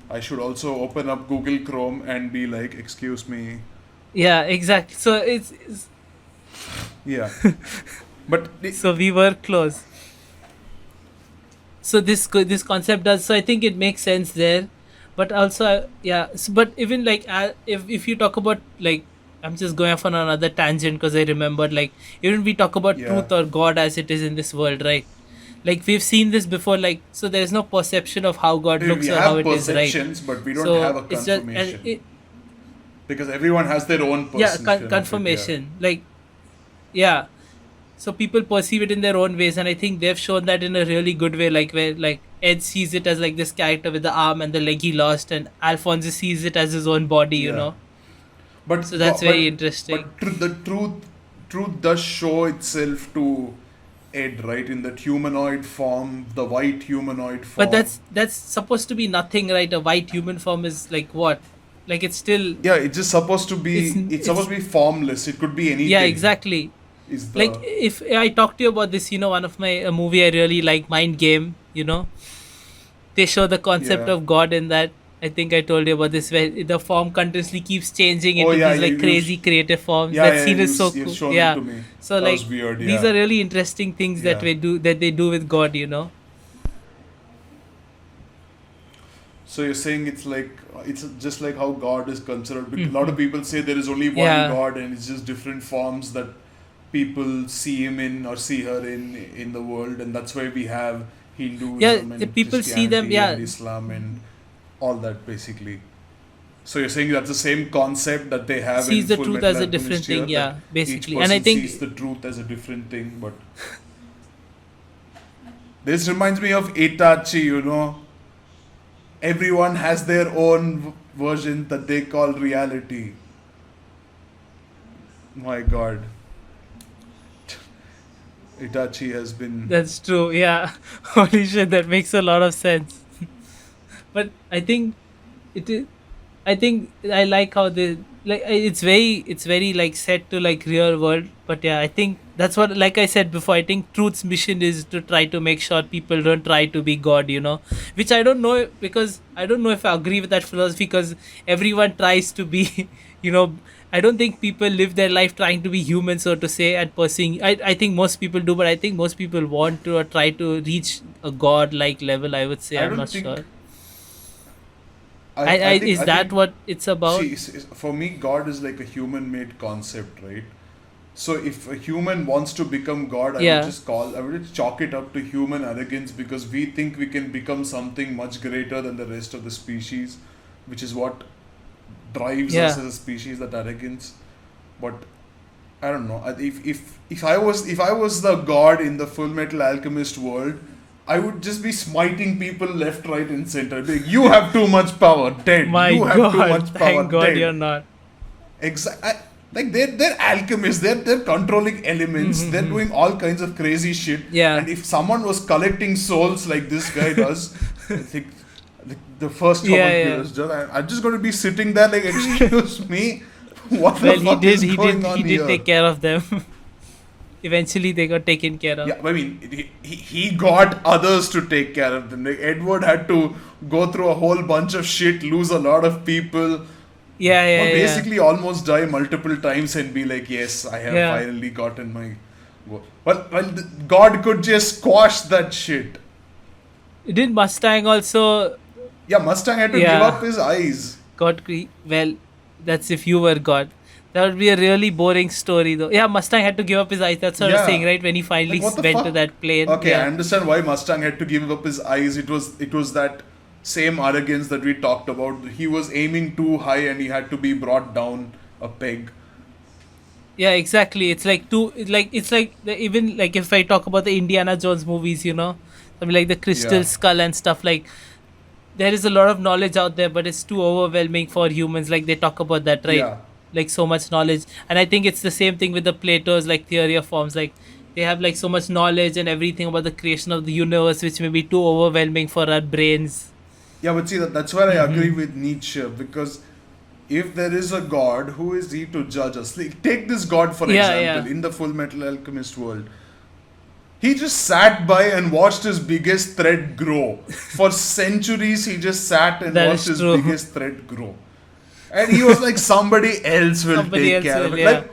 I should also open up Google Chrome and be like, excuse me.
Yeah, exactly. So it's
Yeah. But
so we were close. So this concept does, so I think it makes sense there. But also, yeah, but even like, if you talk about, like, I'm just going off on another tangent because I remembered, like, even we talk about
yeah,
truth or God as it is in this world, right? Like, we've seen this before, like, so there's no perception of how God
we
looks or how
have
it is, right?
perceptions, but we don't have
So
a
it's just, and
confirmation. Because everyone has their own
yeah,
perception of it,
confirmation, like, yeah. So people perceive it in their own ways, and I think they've shown that in a really good way, like, where, like, Ed sees it as like this character with the arm and the leg he lost, and Alphonse sees it as his own body,
Yeah. But
so that's very interesting.
the truth does show itself to Ed, right? In that humanoid form, the white humanoid form.
But that's supposed to be nothing, right? A white human form is like what? Like, it's still,
Yeah, it's just supposed to be. It's
it's
supposed to be formless. It could be anything.
yeah, exactly.
Is
Like,
the
if I talk to you about this, one of my, a movie I really like, Mind Game, they show the concept
yeah.
of God in that. I think I told you about this, where the form continuously keeps changing
Oh
into
yeah,
these like
you
crazy creative forms.
yeah,
That scene is so
you've
cool.
shown it
Yeah.
to me.
So,
That
like,
was weird.
these
Yeah,
are really interesting things
yeah.
that they do with God.
So you're saying it's just like how God is considered. Because a lot of people say there is only one
Yeah.
God, and it's just different forms that people see him in or see her in the world, and that's why we have Hinduism
Yeah,
and
the people see them,
Christianity
yeah.
and Islam and all that basically. So you're saying that's the same concept that they have
Sees
in
the
Full
truth
Metal
as a
Alchemist
different
here,
thing, yeah,
that
basically.
each
And I
person
think,
sees the truth as a different thing. But this reminds me of Itachi. Everyone has their own version that they call reality. My God, Itachi has been.
that's true. Yeah. Holy shit, that makes a lot of sense. But I think it is. I think I like how they, like, it's very like set to like real world. But yeah, I think that's what, like I said before, I think truth's mission is to try to make sure people don't try to be God. Which I don't know, because I don't know if I agree with that philosophy, because everyone tries to be, you know. I don't think people live their life trying to be human, so to say, and pursuing. I think most people do, but I think most people want to or try to reach a God like level, I would say.
I
I'm
don't
not
think.
sure. Is
I
that
think.
what it's about?
See, for me, God is like a human-made concept, right? So if a human wants to become God,
Yeah.
I would just chalk it up to human arrogance, because we think we can become something much greater than the rest of the species, which is what drives us
Yeah.
as a species, that arrogance. But I don't know. If I was the God in the Full Metal Alchemist world, I would just be smiting people left, right, and center. Be like, you have too much power, dead.
My
You have too
God,
much power,
thank God
dead.
you're not.
Like they're alchemists. They're controlling elements. They're doing all kinds of crazy shit.
Yeah.
And if someone was collecting souls like this guy does, I think the first
Yeah,
homunculus does, I'm just going to be sitting there like, excuse me, what the
Well,
fuck is
he
going
did,
on
he did
here?
take care of them. Eventually, they got taken care of.
Yeah, I mean, he got others to take care of them. Like Edward had to go through a whole bunch of shit, lose a lot of people,
Yeah, yeah,
or
yeah.
basically almost die multiple times and be like, yes, I have
Yeah.
finally gotten my goal. God could just squash that shit.
Did Mustang also
Yeah, Mustang had to give
Yeah.
up his eyes.
well, that's if you were God. That would be a really boring story, though. Yeah, Mustang had to give up his eyes. That's what I was
Yeah.
saying, right? When he finally
Like, what the
went
fuck?
to that plane.
Okay, I
Yeah.
understand why Mustang had to give up his eyes. It was that same arrogance that we talked about. He was aiming too high and he had to be brought down a peg.
Yeah, exactly. It's like even like if I talk about the Indiana Jones movies, I mean, like the Crystal
Yeah.
Skull and stuff, like there is a lot of knowledge out there, but it's too overwhelming for humans. Like they talk about that, right?
Yeah.
Like so much knowledge, and I think it's the same thing with the Plato's like theory of forms. Like they have like so much knowledge and everything about the creation of the universe, which may be too overwhelming for our brains.
Yeah, but see, that's where I agree with Nietzsche, because if there is a god, who is he to judge us? Like, take this god for example, in the Full Metal Alchemist world. He just sat by and watched his biggest thread grow. For centuries, he just sat and
That
watched
is
his
true.
biggest thread grow. And he was like, somebody else will
Somebody
take
else
care of
will,
it.
yeah.
Like,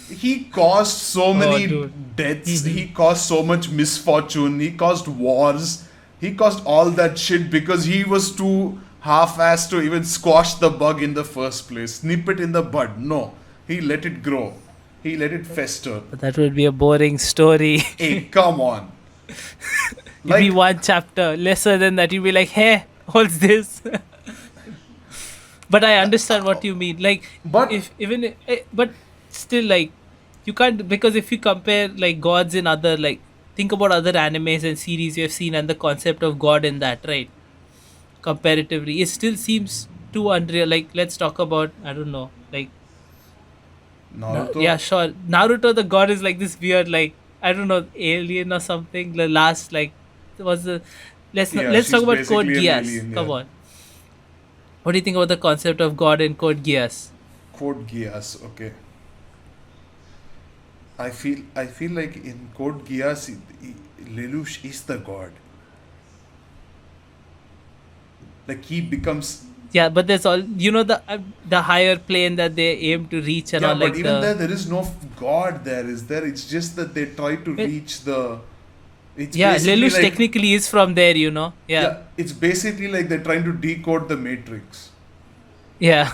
he caused so many
dude.
deaths. He caused so much misfortune. He caused wars. He caused all that shit because he was too half-assed to even squash the bug in the first place. Nip it in the bud. No. He let it grow. He let it fester.
But that would be a boring story.
Hey, come on.
It'd be one chapter. Lesser than that, you'd be like, hey, what's this? But I understand what you mean. Like,
But-
if even, but still, like, you can't, because if you compare like gods in other, like, think about other animes and series you have seen and the concept of god in that, right? Comparatively, it still seems too unreal. Like, let's talk about, I don't know, like,
Naruto?
yeah, sure. Naruto, the god is like this weird, like, I don't know, alien or something. The last, like, was the let's
Yeah,
let's talk
she's
about Code
basically an
Geass.
alien,
Come
yeah.
on. What do you think about the concept of God in Code Geass?
Code Geass, okay. I feel like in Code Geass, Lelouch is the god. Like he becomes.
Yeah, but there's all the higher plane that they aim to reach and
Yeah,
all,
but
like
even there is no god there, is there? It's just that they try to reach the. It's
yeah,
basically
Lelouch
like,
technically is from there,
Yeah, it's basically like they're trying to decode the Matrix.
Yeah.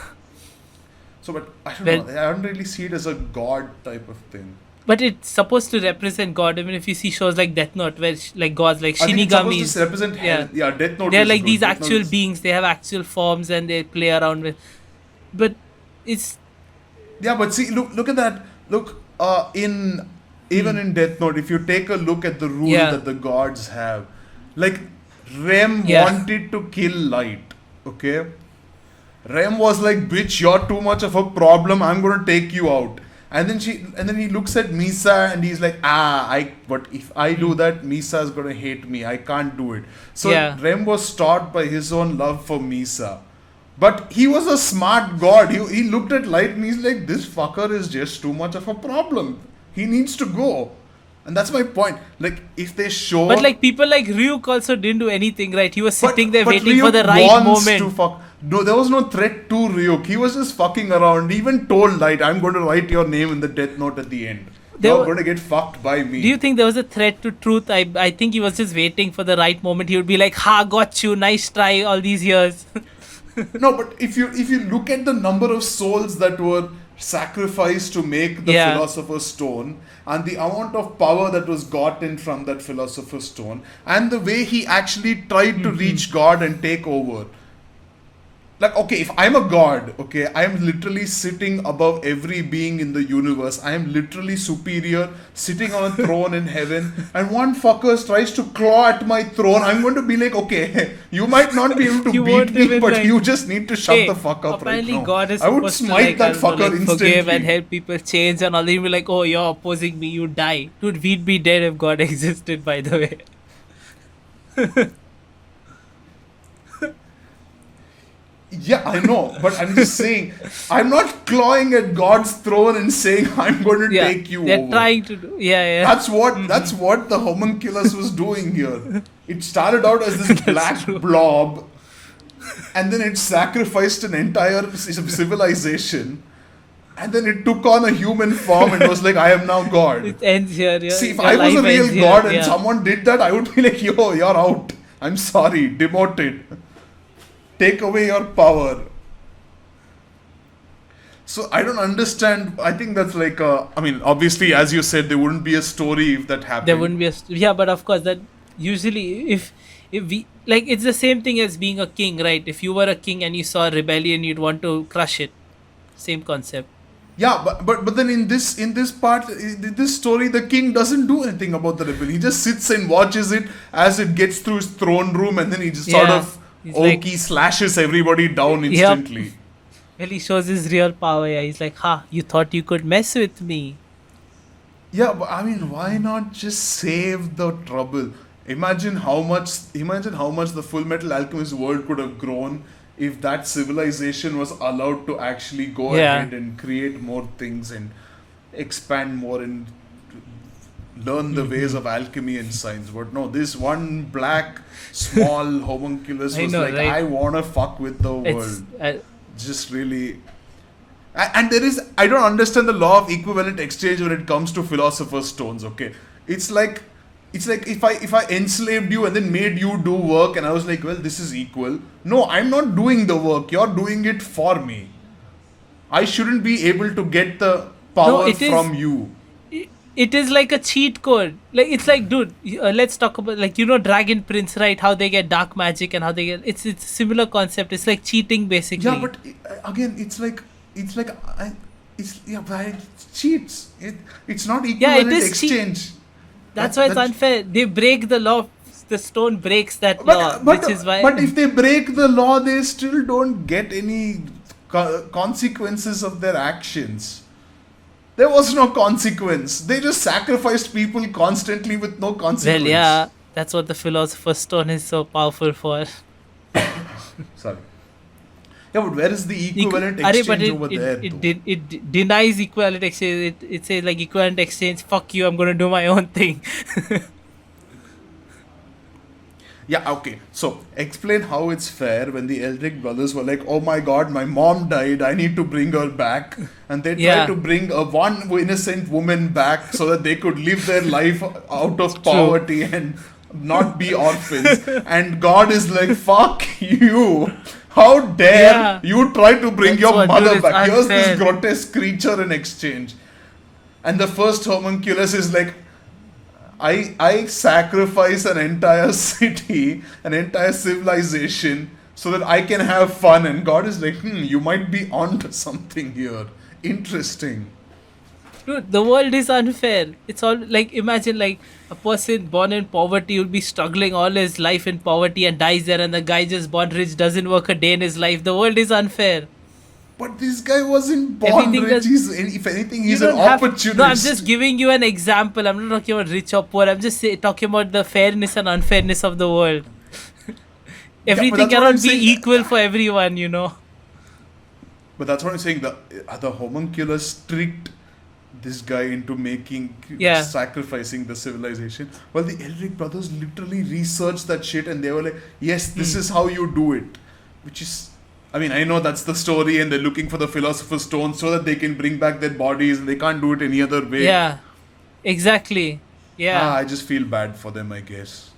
So, but I don't
Well-
know. I don't really see it as a god type of thing.
But it's supposed to represent God. Even if you see shows like Death Note, where like gods like
I think it's supposed
Shinigamis,
to represent hell. Yeah, Death Note.
they're
is
like
good.
these
Death Note
actual
is-
beings. They have actual forms and they play around with. But it's
Yeah, but see, look at that. Look, even in Death Note, if you take a look at the rule
Yeah.
that the gods have, like Rem
Yeah.
wanted to kill Light. Okay, Rem was like, "Bitch, you're too much of a problem. I'm gonna take you out." And then he looks at Misa and he's like, but if I do that, Misa's gonna hate me. I can't do it. So
Yeah.
Rem was taught by his own love for Misa. But he was a smart god. He looked at Light and he's like, this fucker is just too much of a problem. He needs to go. And that's my point. Like, if they show...
But like people like Ryuk also didn't do anything, right? He was
But-
sitting there
but
waiting for
Ryuk
the right
wants
moment.
to fuck. No, there was no threat to Ryuk. He was just fucking around. He even told Light, I'm going to write your name in the Death Note at the end.
There
You're
were-
going to get fucked by me.
Do you think there was a threat to truth? I think he was just waiting for the right moment. He would be like, "Ha, got you, nice try, all these years."
No, but if you look at the number of souls that were sacrificed to make the
Yeah.
Philosopher's Stone and the amount of power that was gotten from that Philosopher's Stone and the way he actually tried to reach God and take over. Like, okay, if I'm a god, okay, I am literally sitting above every being in the universe. I am literally superior, sitting on a throne in heaven, and one fucker tries to claw at my throne. I'm going to be like, okay, you might not be able to
You
beat
won't
me,
even,
but
like-
you just need to shut
Hey,
the fuck up right
apparently
now.
God is
I would
supposed to,
smite
like,
that
I don't know,
fucker
like,
instantly.
forgive and help people change and all. He'd be like, "Oh, you're opposing me, you die." Dude, we'd be dead if God existed, by the way.
Yeah, I know, but I'm just saying, I'm not clawing at God's throne and saying I'm going to
Yeah,
take you
they're
over.
trying to do. Yeah.
That's what the homunculus was doing here. It started out as this black blob, and then it sacrificed an entire civilization, and then it took on a human form and was like, I am now God.
It ends here. Yeah.
See, if
Your
I was a
life
real
ends here,
God and
yeah.
someone did that, I would be like, yo, you're out. I'm sorry, demoted. Take away your power. So I don't understand. I think that's like I mean, obviously, as you said, there wouldn't be a story if that happened.
There wouldn't be yeah, but of course that usually if we like, it's the same thing as being a king, right? If you were a king and you saw a rebellion, you'd want to crush it. Same concept.
Yeah, but then in this part, in this story, the king doesn't do anything about the rebellion. He just sits and watches it as it gets through his throne room, and then he just sort
Yeah.
of
He's like,
Oki slashes everybody down
yep.
instantly.
Well, he shows his real power. Yeah, he's like, "Ha! You thought you could mess with me?"
Yeah, but I mean, why not just save the trouble? Imagine how much the Full Metal Alchemist world could have grown if that civilization was allowed to actually go
Yeah.
ahead and create more things and expand more and learn the ways of alchemy and science. But no, this one black small homunculus
I
was
know,
like,
right?
I wanna fuck with the
It's
world. Just really. And there is, I don't understand the law of equivalent exchange when it comes to philosopher's stones. Okay, it's like if I enslaved you and then made you do work, and I was like, well, this is equal. No, I'm not doing the work. You're doing it for me. I shouldn't be able to get the
no.
power
It is.
from you.
It is like a cheat code. Like it's like, dude. Let's talk about like Dragon Prince, right? How they get dark magic and how they get. It's a similar concept. It's like cheating basically.
Yeah, but again, it's like but it cheats. It's not equivalent
is
exchange.
That's why it's
That's-
unfair. They break the law. The stone breaks that law, which is why.
But if they break the law, they still don't get any consequences of their actions. There was no consequence. They just sacrificed people constantly with no consequence.
Well, yeah, that's what the philosopher's stone is so powerful for.
Sorry. Yeah, but where is the equivalent
Arre,
exchange
but
over there? though?
it denies equivalent exchange. It says like equivalent exchange. Fuck you. I'm gonna do my own thing.
Yeah, okay. So, explain how it's fair when the Eldrick brothers were like, oh my god, my mom died, I need to bring her back. And they
Yeah.
tried to bring one innocent woman back so that they could live their life out of poverty and not be orphans. And God is like, fuck you. How dare
Yeah.
you try to bring
That's
your
what,
mother
dude, it's
back? Here's this
unfair.
grotesque creature in exchange. And the first homunculus is like, I sacrifice an entire city, an entire civilization, so that I can have fun. And God is like, you might be onto something here. Interesting.
Dude, the world is unfair. It's all like imagine like a person born in poverty will be struggling all his life in poverty and dies there, and the guy just born rich doesn't work a day in his life. The world is unfair.
But this guy wasn't born
Everything
rich.
does-
If anything,
You
he's an
don't have-
opportunist.
No, I'm just giving you an example. I'm not talking about rich or poor. I'm just talking about the fairness and unfairness of the world. Everything
that's what
cannot
I'm
be
saying.
equal for everyone,
But that's what I'm saying. The homunculus tricked this guy into
Yeah.
sacrificing the civilization. Well, the Elric brothers literally researched that shit and they were like, yes, this is how you do it. Which is, I mean, I know that's the story and they're looking for the philosopher's stone so that they can bring back their bodies and they can't do it any other way.
Yeah, exactly. Yeah.
I just feel bad for them, I guess.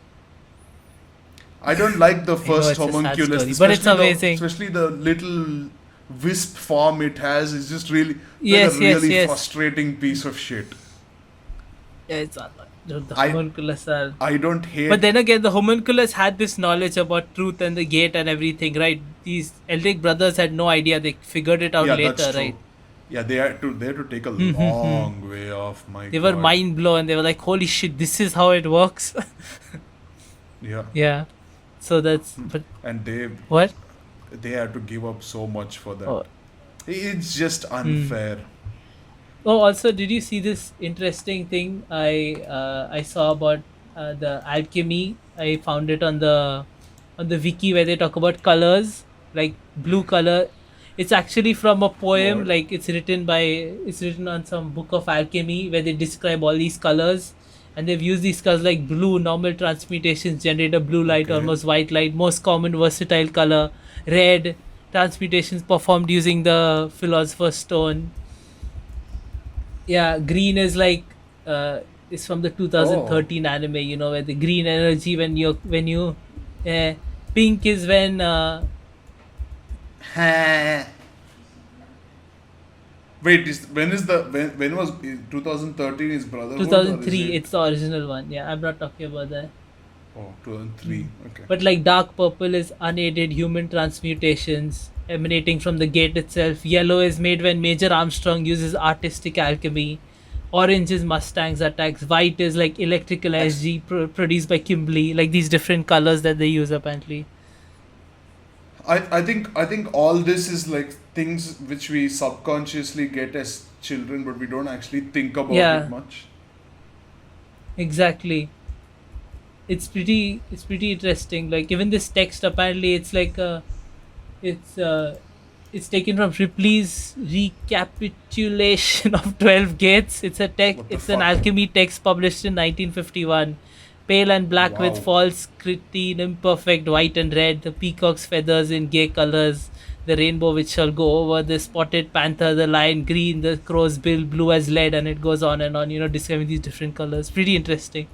I don't like the
know,
first
it's a sad
homunculus,
story, but it's
especially
amazing.
especially the little wisp form it has. It's just really,
Yes,
a really
yes.
frustrating piece of shit.
Yeah, it's dude, the
I-
homunculus are.
I don't hate.
But then again, the homunculus had this knowledge about truth and the gate and everything, right? These Elric brothers had no idea. They figured it out
yeah,
later,
that's true.
right?
Yeah, they had to take a long way off. My
They were
God.
mind blown. They were like, "Holy shit, this is how it works."
Yeah,
Yeah. So that's but
and
what?
they had to give up so much for that.
Oh.
It's just unfair.
Oh, also, did you see this interesting thing I saw about the alchemy? I found it on the wiki where they talk about colors, like blue color. It's actually from a poem,
What?
like it's written on some book of alchemy where they describe all these colors, and they've used these colors like blue. Normal transmutations generate a blue light,
Okay.
almost white light. Most common versatile color, red. Transmutations performed using the philosopher's stone. Yeah, green is like is from the 2013 anime, where the green energy when you pink is when
Wait, when was 2013 his brotherhood? or is
2003
it-
it's the original one. Yeah, I'm not talking about that.
Oh, 2003. Okay.
But like dark purple is unaided human transmutations emanating from the gate itself. Yellow is made when Major Armstrong uses artistic alchemy. Orange is Mustang's attacks. White is like electrical energy produced by Kimberly. Like these different colors that they use apparently.
I think all this is like things which we subconsciously get as children, but we don't actually think about it
Yeah,
much.
exactly. It's pretty interesting. Like even this text, apparently it's like it's uh it's taken from Ripley's recapitulation of 12 gates. It's a text.
What the
It's an
fuck?
alchemy text published in 1951. Pale and black with
Wow.
false cretin, imperfect white and red, the peacock's feathers in gay colors, the rainbow which shall go over, the spotted panther, the lion green, the crow's bill blue as lead, and it goes on and on, describing these different colors. Pretty interesting.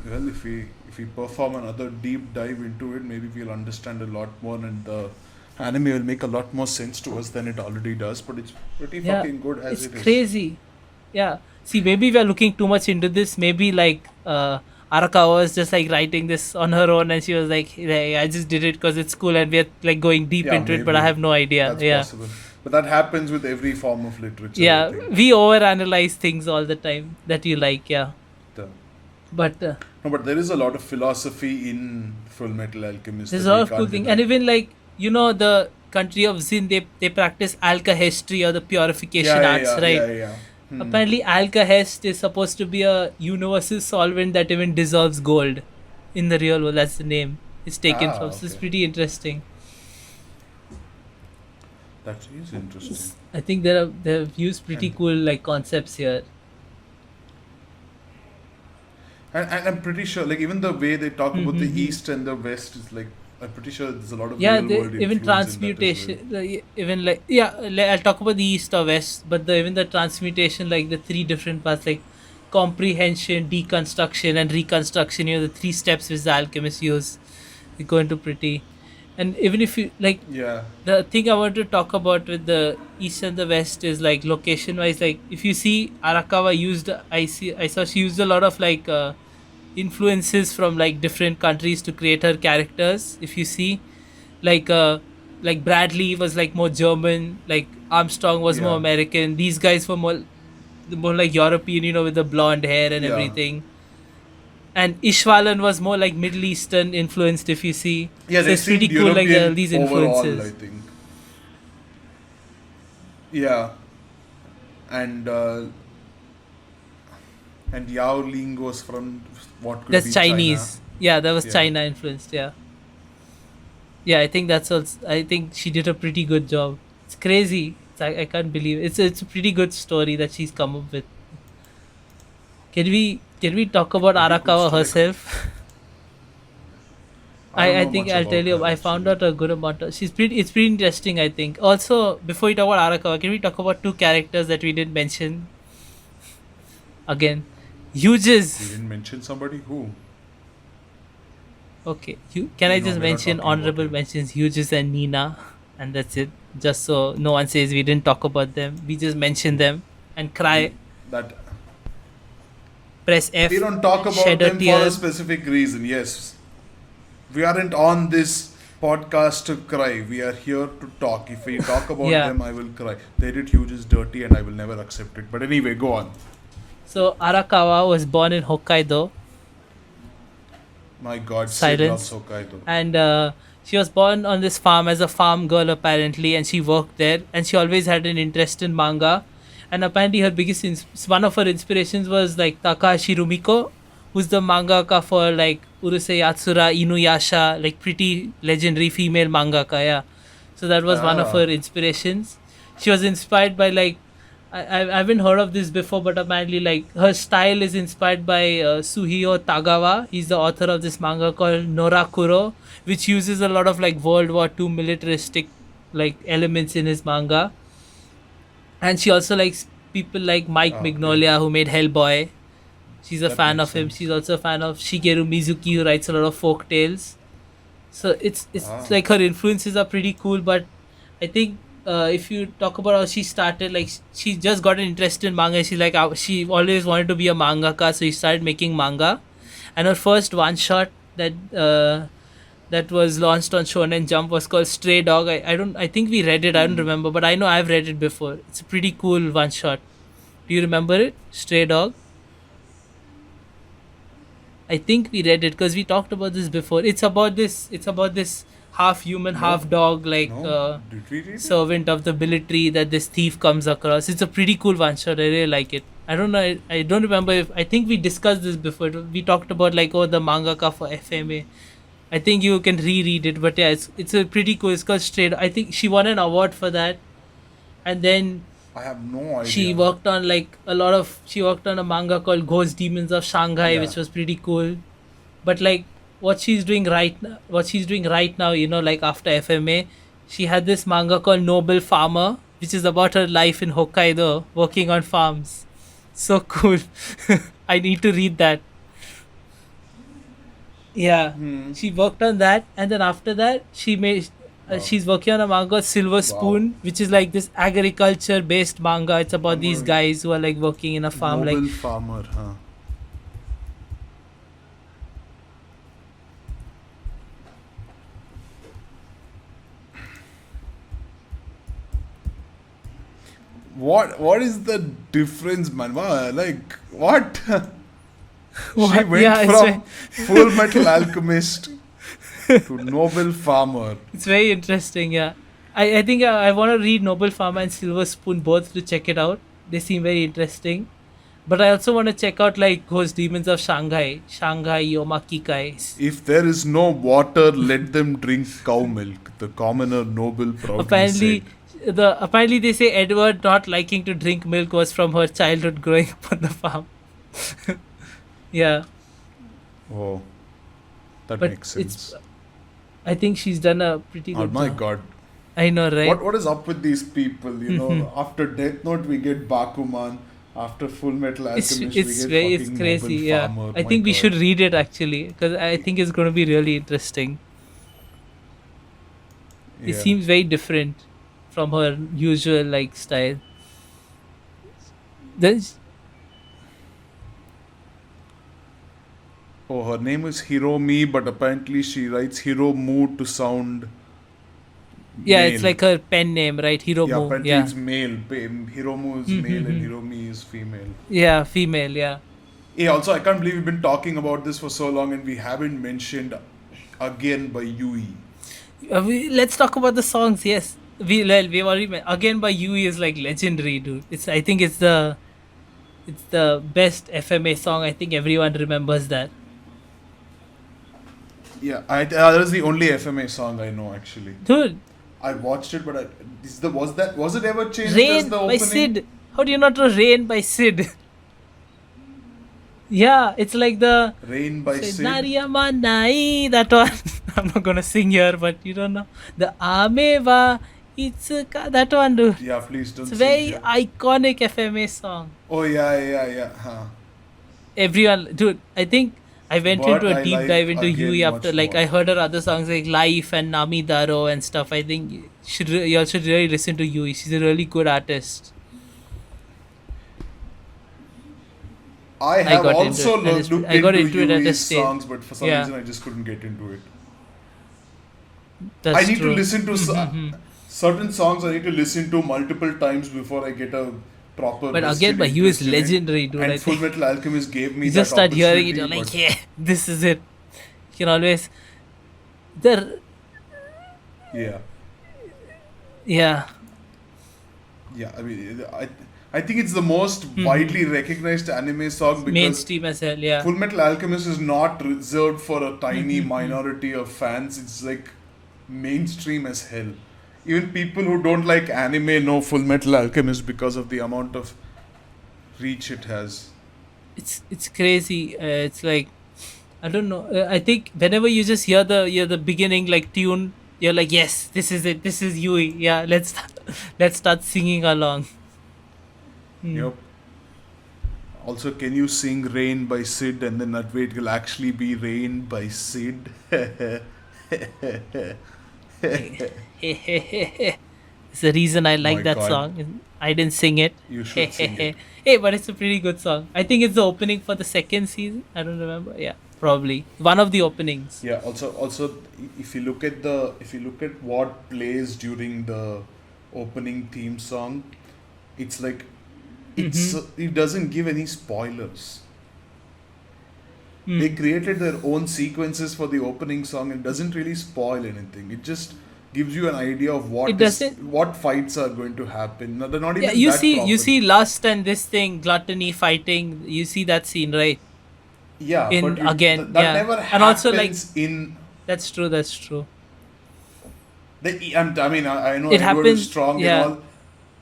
Well, if we perform another deep dive into it, maybe we'll understand a lot more, and the anime will make a lot more sense to us than it already does. But it's pretty
Yeah,
fucking good as
it's
it is.
crazy. Yeah. See, maybe we are looking too much into this. Maybe like Arakawa was just like writing this on her own, and she was like, "Hey, I just did it because it's cool," and we're like going deep
Yeah,
into it. But I
maybe
have no idea.
that's
Yeah,
possible. But that happens with every form of literature, I
yeah.
think.
We overanalyze things all the time that you like. Yeah,
The,
but
no, but there is a lot of philosophy in Full Metal Alchemist
there's
that
a lot
we
of cool
can't
things, and
deny.
even like the country of Zin, they practice alkahestry or the purification
Yeah, yeah,
arts,
yeah,
right?
yeah, yeah. Hmm.
Apparently, alkahest is supposed to be a universal solvent that even dissolves gold in the real world. That's the name it's taken
Ah,
from. So it's
okay.
pretty interesting.
That is interesting.
I think they've used pretty
And
cool like concepts here.
and I'm pretty sure, like even the way they talk about the
Mm-hmm.
East and the West is like, I'm pretty sure there's a lot of
Yeah,
real world
even
influence in that as well.
transmutation, even like yeah, I'll talk about the east or west, but even the transmutation, like the three different parts, like comprehension, deconstruction, and reconstruction. The three steps which the alchemists use. We go into pretty, and even if you like
Yeah,
the thing I want to talk about with the east and the west is like location wise. Like if you see Arakawa used, I saw she used a lot of like influences from like different countries to create her characters. If you see like Bradley was like more German, like Armstrong was more
yeah,
American. These guys were more like European, with the blonde hair and
yeah,
everything. And Ishwalan was more like Middle Eastern influenced. If you see,
yeah.
so
They
it's pretty
seemed
cool. Like there are
European
these
overall, I
influences.
think. Yeah, and Yao Ling was from what could
That's
be China.
Chinese. Yeah, that was
Yeah,
China influenced. Yeah, yeah. I think that's also. I think she did a pretty good job. It's crazy. I can't believe it. It's a pretty good story that she's come up with. Can we talk about
pretty good
Arakawa
story. Like,
herself?
I don't
I
know
think
much
I'll tell
about
you.
her
I found
actually.
out a good amount of. It's pretty interesting. I think. Also, before we talk about Arakawa, can we talk about two characters that we didn't mention again?
We
Huges.
didn't mention somebody who.
Okay. Can I
No,
just
we're not
mention
talking about
honorable
him.
mentions Huges and Nina, and that's it. Just so no one says we didn't talk about them. We just mention them and cry.
That
Press
we
F.
don't talk about
Shed a
them for a
tear.
specific reason. Yes, we aren't on this podcast to cry. We are here to talk. If we talk about
Yeah.
them, I will cry. They did Huge's dirty, and I will never accept it. But anyway, go on.
So Arakawa was born in Hokkaido.
My God, Sid loves
Silence.
Hokkaido.
And she was born on this farm as a farm girl apparently, and she worked there, and she always had an interest in manga. And apparently her one of her inspirations was like Takahashi Rumiko, who's the mangaka for like Urusei Yatsura, Inuyasha, like pretty legendary female mangaka. Yeah, so that was one of her
Ah,
inspirations. She was inspired by like I haven't heard of this before, but apparently, like her style is inspired by Suhio Tagawa. He's the author of this manga called Norakuro, which uses a lot of like World War II militaristic like elements in his manga. And she also likes people like Mike
okay.
Mignolia, who made Hellboy. She's a
That
fan
makes
of him.
sense.
She's also a fan of Shigeru Mizuki, who writes a lot of folk tales. So it's
Ah,
like her influences are pretty cool. But I think if you talk about how she started, like she just got an interest in manga. She's like she always wanted to be a mangaka, so she started making manga. And her first one shot that was launched on Shonen Jump was called Stray Dog. I think we read it. I don't remember, but I know I've read it before. It's a pretty cool one shot. Do you remember it? Stray Dog. I think we read it because we talked about this before. It's about this. It's about this half human,
No,
half dog, like
no. Did we read it?
servant of the military that this thief comes across. It's a pretty cool one shot. I really like it. I don't know. I don't remember if I think we discussed this before. We talked about like the mangaka for FMA. I think you can reread it, but yeah, it's a pretty cool. It's called Straight. I think she won an award for that, and then
I have no
she
idea.
worked on like a lot of. She worked on a manga called Ghost Demons of Shanghai,
Yeah.
which was pretty cool. But like what she's doing right now, like after FMA, she had this manga called Noble Farmer, which is about her life in Hokkaido working on farms. So cool. I need to read that. Yeah,
Hmm.
she worked on that, and then after that,
Wow.
she's working on a manga called Silver
Wow.
Spoon, which is like this agriculture based manga. It's about
I'm
these
gonna
guys who are like working in a farm. Like,
Noble farmer, huh? What is the difference, man? Like what? She
what?
went
Yeah,
from Full Metal Alchemist to Noble Farmer.
it's very interesting. Yeah, I think I want to read Noble Farmer and Silver Spoon both to check it out. They seem very interesting. But I also want to check out like Ghost Demons of Shanghai, Shanghai Yomakikai.
If there is no water, let them drink cow milk. The commoner noble proudly said.
Apparently they say Edward not liking to drink milk was from her childhood growing up on the farm. Yeah,
Oh, that
but
makes
it's
sense.
I think she's done a pretty
Oh
good
my
job.
god.
I know, right?
What is up with these people? You know, after Death Note we get Bakuman. After Full Metal Alchemist we get
It's
fucking
crazy.
Noble
Yeah,
Farmer.
I
My
think we
god.
should read it actually because I think it's going to be really interesting. It
Yeah.
seems very different from her usual like style. There's
Oh, her name is Hiromi, but apparently she writes Hiromu to sound
Yeah, it's
male.
like her pen name, right?
Yeah,
Hiromu.
apparently
Yeah.
it's male. Hiromu is male and Hiromi is female.
Yeah, female. Yeah.
Yeah, also, I can't believe we've been talking about this for so long and we haven't mentioned Again by Yui.
Let's talk about the songs. Yes, we've already again by Yui is like legendary, dude. I think it's the best FMA song. I think everyone remembers that.
Yeah, that is the only FMA song I know actually.
Dude,
I watched it, but was it ever changed as
Rain
the
by
opening?
Sid. How do you not know Rain by Sid? Yeah, it's like the
Rain by Sid.
Nariyamanai, that one. I'm not gonna sing here, but you don't know. The Ameva Itsuka, that one, dude.
Yeah, please don't
It's a
sing
very
here.
iconic FMA song.
Oh yeah. Huh.
Everyone, dude, I think I went
But
into a
I
deep
like
dive into
Again
Yui after
much
like
more.
I heard her other songs like Life and Namidaro and stuff. I think you all should really listen to Yui. She's a really good artist.
I have
got
also
into it, and
looked
I got
into
into it at a
Yui's
stage.
songs, but for some
Yeah.
reason I just couldn't get into it.
That's
I need
true.
to listen to certain songs. I need to listen to multiple times before I get a proper.
But
vested
again, by Yui is
interest in it.
legendary, dude.
And
I
Full
think
Metal Alchemist gave me
you
that
just start hearing it,
opportunity,
you're like,
but-
yeah, this is it. You can always the
Yeah,
yeah.
yeah. I mean, I think it's the most widely recognized anime song because
Mainstream as hell, yeah.
Full Metal Alchemist is not reserved for a tiny minority of fans. It's like mainstream as hell. Even people who don't like anime know Full Metal Alchemist because of the amount of reach it has.
It's crazy. It's like I don't know. I think whenever you just hear the beginning like tune, you're like, yes, this is it. This is Yui. Yeah, let's start singing along.
Yep. Also, can you sing Rain by Sid and then that way it will actually be Rain by Sid?
It's the reason I like
My
that
God.
song. I didn't sing it.
You should sing it.
Hey, but it's a pretty good song. I think it's the opening for the second season. I don't remember. Yeah, probably one of the openings.
Yeah. Also, if you look at what plays during the opening theme song, it's like it doesn't give any spoilers. they created their own sequences for the opening song and doesn't really spoil anything. It just gives you an idea of
It doesn't.
what fights are going to happen. No, they're not
Yeah,
even that
you
proper.
see lust and this thing, gluttony fighting. You see that scene, right?
Yeah, but
In again,
that
yeah,
never
and also like
happens in
that's true. That's true.
I mean, I know
It
Edward is
happens.
strong and
Yeah.
all,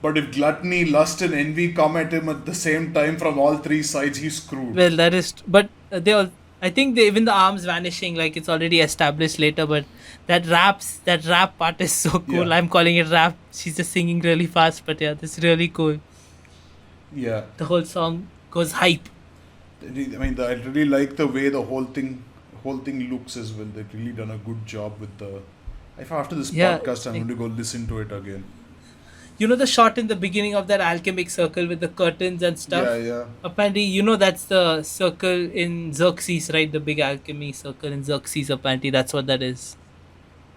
but if gluttony, lust, and envy come at him at the same time from all three sides, he's screwed.
Well, that is. But they all. I think they, even the arms vanishing, like it's already established later. But that rap part is so cool.
Yeah.
I'm calling it rap. She's just singing really fast, but yeah, that's really cool.
Yeah,
The whole song goes hype.
I mean, I really like the way the whole thing looks as well. They've really done a good job with the. If after this
Yeah,
podcast, I'm
like-
going to go listen to it again.
You know the shot in the beginning of that alchemic circle with the curtains and stuff?
Yeah, yeah.
Apparently, you know that's the circle in Xerxes, right? The big alchemy circle in Xerxes, apparently that's what that is.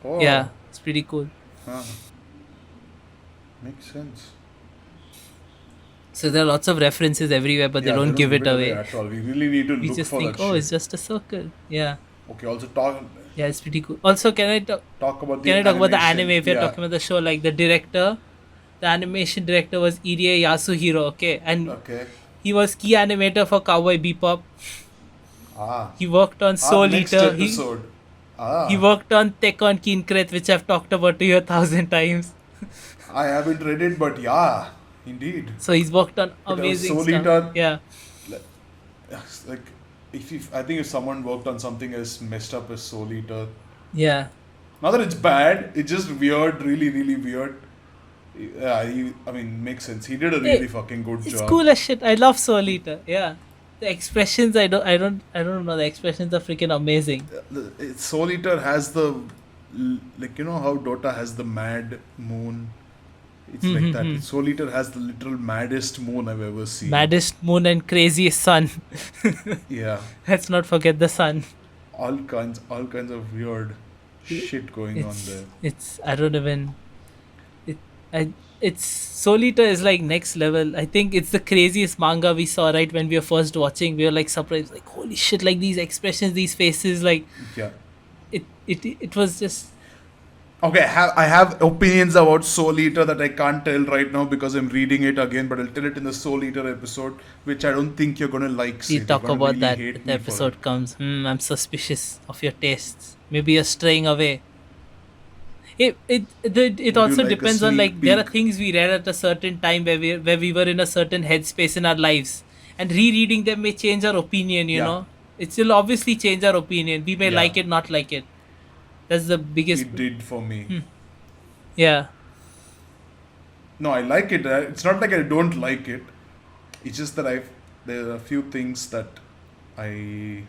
Oh,
Yeah, it's pretty cool.
huh. Makes sense.
So there are lots of references everywhere, but they
Yeah,
don't give it away.
at all. We really need to
We
look
just
for
think,
that
oh,
shit.
it's just a circle. Yeah,
Okay, also
yeah, it's pretty cool. Also,
talk about the
can I talk about the
animation.
anime if you're
Yeah.
talking about the show? Like the animation director was Irie Yasuhiro, okay? And
Okay.
he was key animator for Cowboy Bebop.
Ah.
He worked on Soul
Next
Eater.
episode.
He worked on Tekkon Kinkret, which I've talked about to you 1,000 times.
I haven't read it, but yeah, indeed.
So he's worked on
But
amazing
Soul
stuff.
Eater-
Yeah.
Like, I think if someone worked on something as messed up as Soul Eater,
Yeah.
not that it's bad, it's just weird, really, really weird. Yeah, I mean, makes sense. He did a really fucking good
It's
job.
cool as shit. I love Soul Eater. Yeah. The expressions I don't know. The expressions are freaking amazing.
Soul Eater has like, you know how Dota has the mad moon. It's like that. Soul Eater has the literal maddest moon I've ever seen.
Maddest moon and craziest sun.
Yeah,
Let's not forget the sun.
all kinds of weird shit going on there.
It's I don't even. It's Soul Eater is like next level. I think it's the craziest manga we saw right when we were first watching. We were like surprised, like holy shit, like these expressions, these faces, like
Yeah.
it was just
Okay, I have opinions about Soul Eater that I can't tell right now because I'm reading it again, but I'll tell it in the Soul Eater episode, which I don't think you're gonna like.
we
Sid.
talk
You're gonna
about
really
that
hate
when the
me for
episode
it.
comes. I'm suspicious of your tastes. Maybe you're straying away. It also
like a
depends on
sneak
like there are
peek?
things we read at a certain time where we were in a certain headspace in our lives, and rereading them may change our opinion. You
Yeah.
know, it will obviously change our opinion. We may
Yeah.
like it, not like it. That's the biggest.
It did for me.
Yeah.
No, I like it. It's not like I don't like it. It's just that there are a few things that I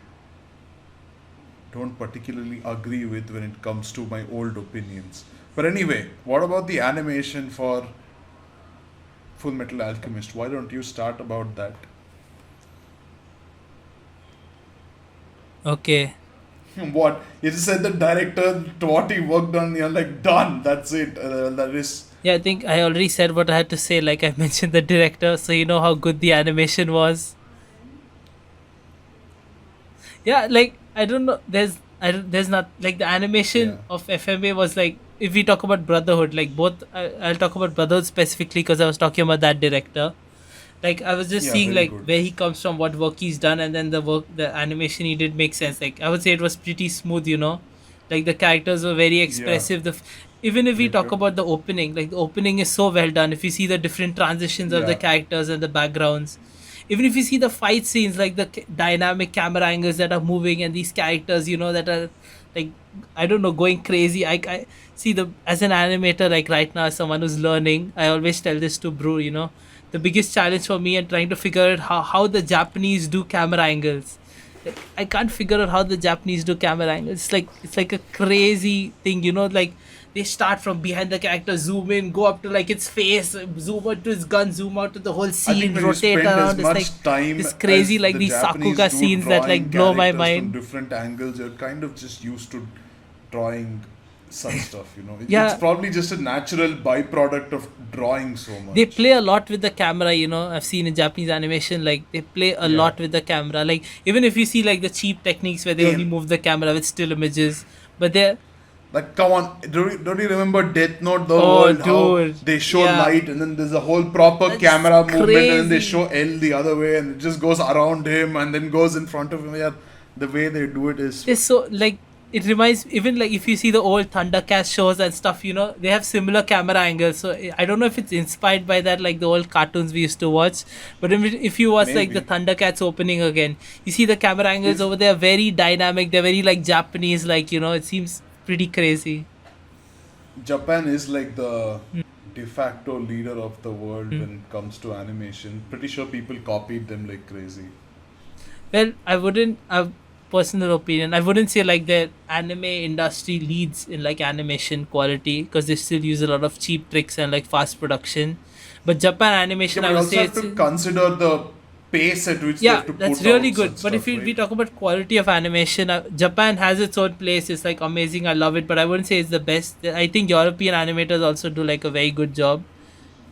don't particularly agree with when it comes to my old opinions. But anyway, what about the animation for Fullmetal Alchemist? Why don't you start about that?
Okay.
What? You just said the director, what he worked on, you're like, done, that's it. That is.
Yeah, I think I already said what I had to say. Like I mentioned the director, so you know how good the animation was. Yeah, like I don't know. There's not like the animation
Yeah.
of FMA was like if we talk about Brotherhood, like both. I'll talk about Brotherhood specifically because I was talking about that director. Like I was just
Yeah,
seeing
very
like
good.
where he comes from, what work he's done, and then the animation he did make sense. Like I would say it was pretty smooth, you know. Like the characters were very expressive. Even if we
Yeah,
talk
sure.
about the opening, like the opening is so well done. If you see the different transitions of the
Yeah.
characters and the backgrounds, even if you see the fight scenes, like the dynamic camera angles that are moving and these characters, you know, that are like I don't know, going crazy. I see the as an animator, like right now, as someone who's learning, I always tell this to Brew, you know, the biggest challenge for me and trying to figure out how the Japanese do camera angles. Like, I can't figure out how the Japanese do camera angles. It's like a crazy thing, you know, like they start from behind the character, zoom in, go up to like its face, zoom out to his gun, zoom out to the whole
I
scene,
think when you
rotate
spend as
around. It's
much
like
time
it's crazy,
as
like
the
these
Japanese
Sakuga
do
scenes that like
drawing
blow my
characters
mind.
from different angles, you're kind of just used to drawing such stuff, you know. It's
Yeah,
probably just a natural byproduct of drawing so
they
much.
play a lot with the camera, I've seen in Japanese animation, like they play a
Yeah.
lot with the camera. Like even if you see like the cheap techniques where they only
Aim.
move the camera with still images, but they're
Like, come on, don't you remember Death Note, the
oh
world, how
dude,
they show
yeah,
light and then there's a whole proper
that's
camera movement and then they
crazy.
show L the other way and it just goes around him and then goes in front of him. Yeah, the way they do it is.
It's so like it reminds even like if you see the old Thundercats shows and stuff, they have similar camera angles. So I don't know if it's inspired by that, like the old cartoons we used to watch. But if you watch like the
Maybe.
Thundercats opening again, you see the camera angles
If
over there are very dynamic. They're very like Japanese, like it seems pretty crazy.
Japan is like the de facto leader of the world
Mm.
when it comes to animation, pretty sure people copied them like crazy.
Well, I wouldn't have personal opinion. I wouldn't say like the anime industry leads in like animation quality because they still use a lot of cheap tricks and like fast production. But Japan
Yeah,
animation,
but
I
you
would
also
say
have
it's
to consider the pace at which they
yeah,
have to
that's
put
really
out
good.
such
But if
stuff,
we
right?
talk about quality of animation, Japan has its own place. It's like amazing. I love it, but I wouldn't say it's the best. I think European animators also do like a very good job.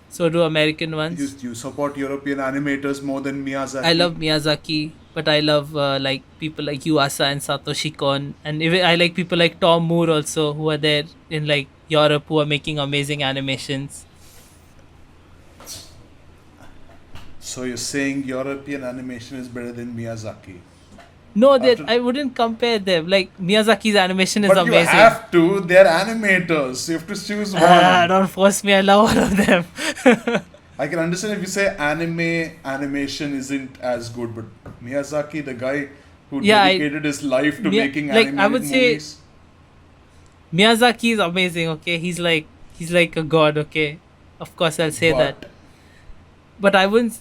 So do American
You,
ones.
you support European animators more than
I
Miyazaki.
love Miyazaki, but I love like people like Yuasa and Satoshi Kon, and even I like people like Tom Moore also who are there in like Europe who are making amazing animations.
So you're saying European animation is better than Miyazaki?
No, that
After,
I wouldn't compare them. Like Miyazaki's animation is
but you
amazing.
have to. They're animators. You have to choose
Ah,
one.
don't force me. I love all of them.
I can understand if you say anime animation isn't as good, but Miyazaki, the guy who
Yeah,
dedicated his life to making
like I
animated
would say
movies,
Miyazaki is amazing. Okay, he's like a god. Okay, of course I'll say that.
but
But I wouldn't.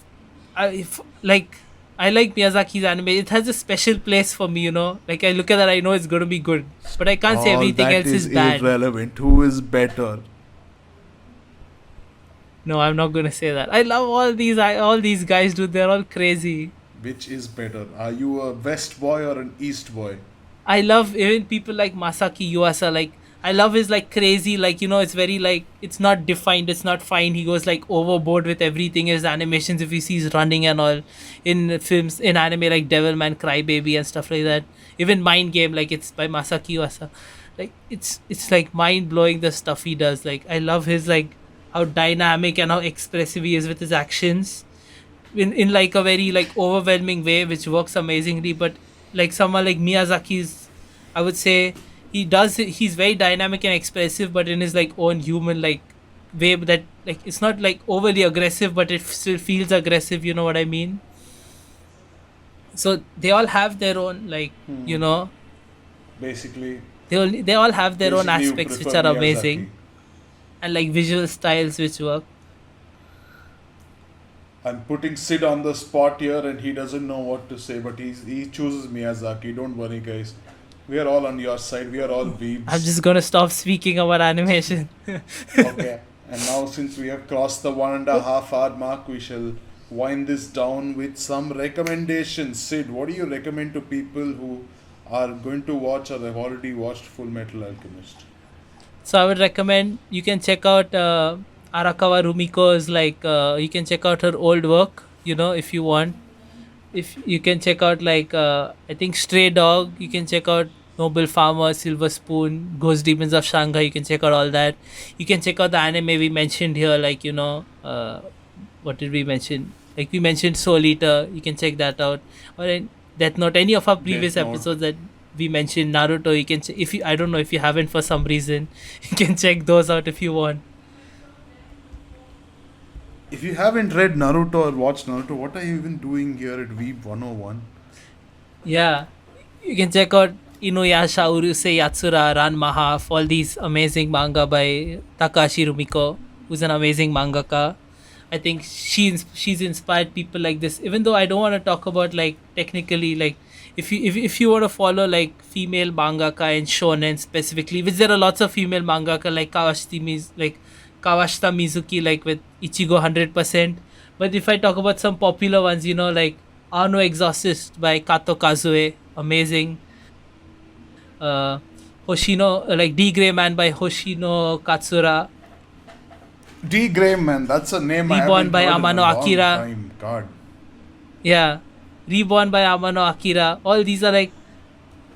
If like I like Miyazaki's anime. It has a special place for me. Like I look at that, I know it's going to be good. But I can't say
all
everything
that
else
is
is bad.
irrelevant. Who is better?
No, I'm not going to say that. I love all these. All these guys do. They're all crazy.
Which is better? Are you a West boy or an East boy?
I love even people like Masaki Yuasa. Like I love his like crazy. Like it's very like it's not defined. It's not fine. He goes like overboard with everything. His animations, if you see, he's running and all in films in anime like Devilman Crybaby and stuff like that. Even Mind Game, like it's by Masaki Yuasa. Like it's like mind blowing the stuff he does. Like I love his like how dynamic and how expressive he is with his actions in like a very like overwhelming way which works amazingly, but like someone like Miyazaki's, I would say he's very dynamic and expressive but in his like own human like way that like it's not like overly aggressive but it still feels aggressive, you know what I mean? So they all have their own like you
Hmm.
know
Basically,
they all have their own
basically you
aspects which
prefer
are
Miyazaki.
amazing and like visual styles which work.
I'm putting Sid on the spot here, and he doesn't know what to say, but he chooses Miyazaki. Don't worry, guys. We are all on your side. We are all
I'm
weebs.
just gonna stop speaking about animation.
Okay. And now, since we have crossed the 1.5 hour mark, we shall wind this down with some recommendations. Sid, what do you recommend to people who are going to watch or have already watched Full Metal Alchemist?
So I would recommend you can check out Arakawa Rumiko's like you can check out her old work, if you want. If you can check out like I think Stray Dog, you can check out Noble Farmer, Silver Spoon, Ghost Demons of Shanghai, you can check out all that. You can check out the anime we mentioned here, like what did we mention? Like we mentioned Soul Eater, you can check that out. Or in Death Note, any of our
Death
previous
Note.
episodes that we mentioned Naruto, you can if you I don't know if you haven't for some reason, you can check those out if you want.
If you haven't read Naruto or watched Naruto, what are you even doing here at Weeb 101?
Yeah, you can check out Inuyasha, Urusei Yatsura, Ranma, all these amazing manga by Takashi Rumiko, who's an amazing mangaka. I think she's inspired people like this. Even though I don't want to talk about like technically like if you want to follow like female mangaka and shonen specifically, which there are lots of female mangaka like Kawashita Mizuki like with Ichigo 100%. But if I talk about some popular ones, like Ano Exorcist by Kato Kazue, amazing. Uh, Hoshino, like D Grey Man by Hoshino Katsura.
D. Grey Man, that's a name I
Reborn
haven't
by
heard
Amano
in a long
Akira.
time. God.
Yeah, Reborn by Amano Akira. All these are like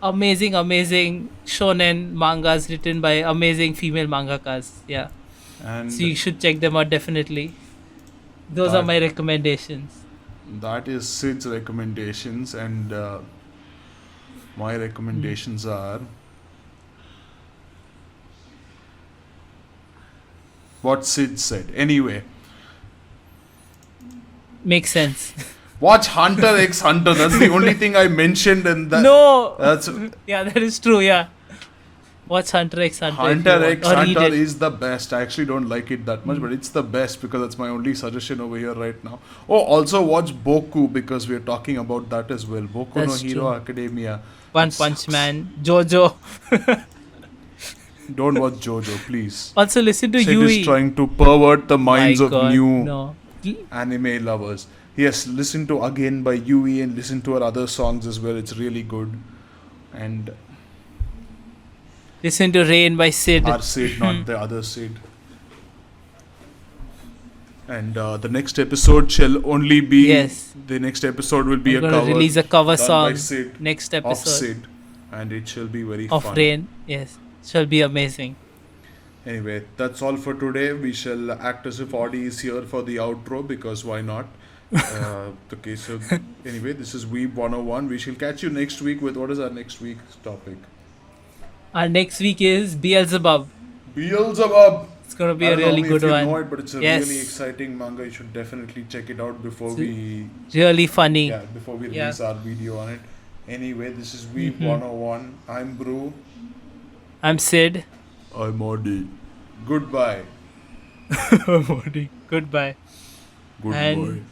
amazing, amazing shonen mangas written by amazing female mangakas. Yeah, so
And
you should check them out definitely. Those are
that
my recommendations.
that is Sid's recommendations, and my recommendations are what Sid said. Anyway,
Makes sense.
watch Hunter x Hunter. That's the only thing I mentioned in that.
No.
That's
Yeah, that is true. Yeah. Watch Hunter x Hunter.
Hunter x
or read
Hunter
it.
is the best. I actually don't like it that much, but it's the best because that's my only suggestion over here right now. Oh, also watch Boku because we're talking about that as well. Boku no
That's
Hero
true.
Academia.
One
That
Punch
sucks.
Man, JoJo.
Don't watch JoJo, please.
Also listen to
Sid
Yui.
is trying to pervert the minds
My
of
God,
new
no.
anime lovers. Yes, listen to Again by Yui and listen to her other songs as well. It's really good. And
Listen to Rain by Sid.
our Sid, not the other Sid. And the next episode shall only be.
Yes.
The next episode will be
I'm
a
gonna
cover
release a cover
done
song
by Sid
next
of
episode
Sid, and it shall be very
of
fun.
Rain. Yes, shall be amazing.
Anyway, that's all for today. We shall act as if Audi is here for the outro because why not? Okay, so anyway, this is Weeb101. We shall catch you next week with what is our next week's topic?
Our next week is Beelzebub.
Beelzebub!
It's gonna be
I
a
don't know
really
if
good
you
one.
know it, but it's a
Yes.
really exciting manga. You should definitely check it out before
It's
we
Really funny.
before we
Yeah.
release our video on it. Anyway, this is Weeb101. I'm Brew.
I'm Sid.
I'm Audi. Goodbye.
Goodbye.
Goodbye.
And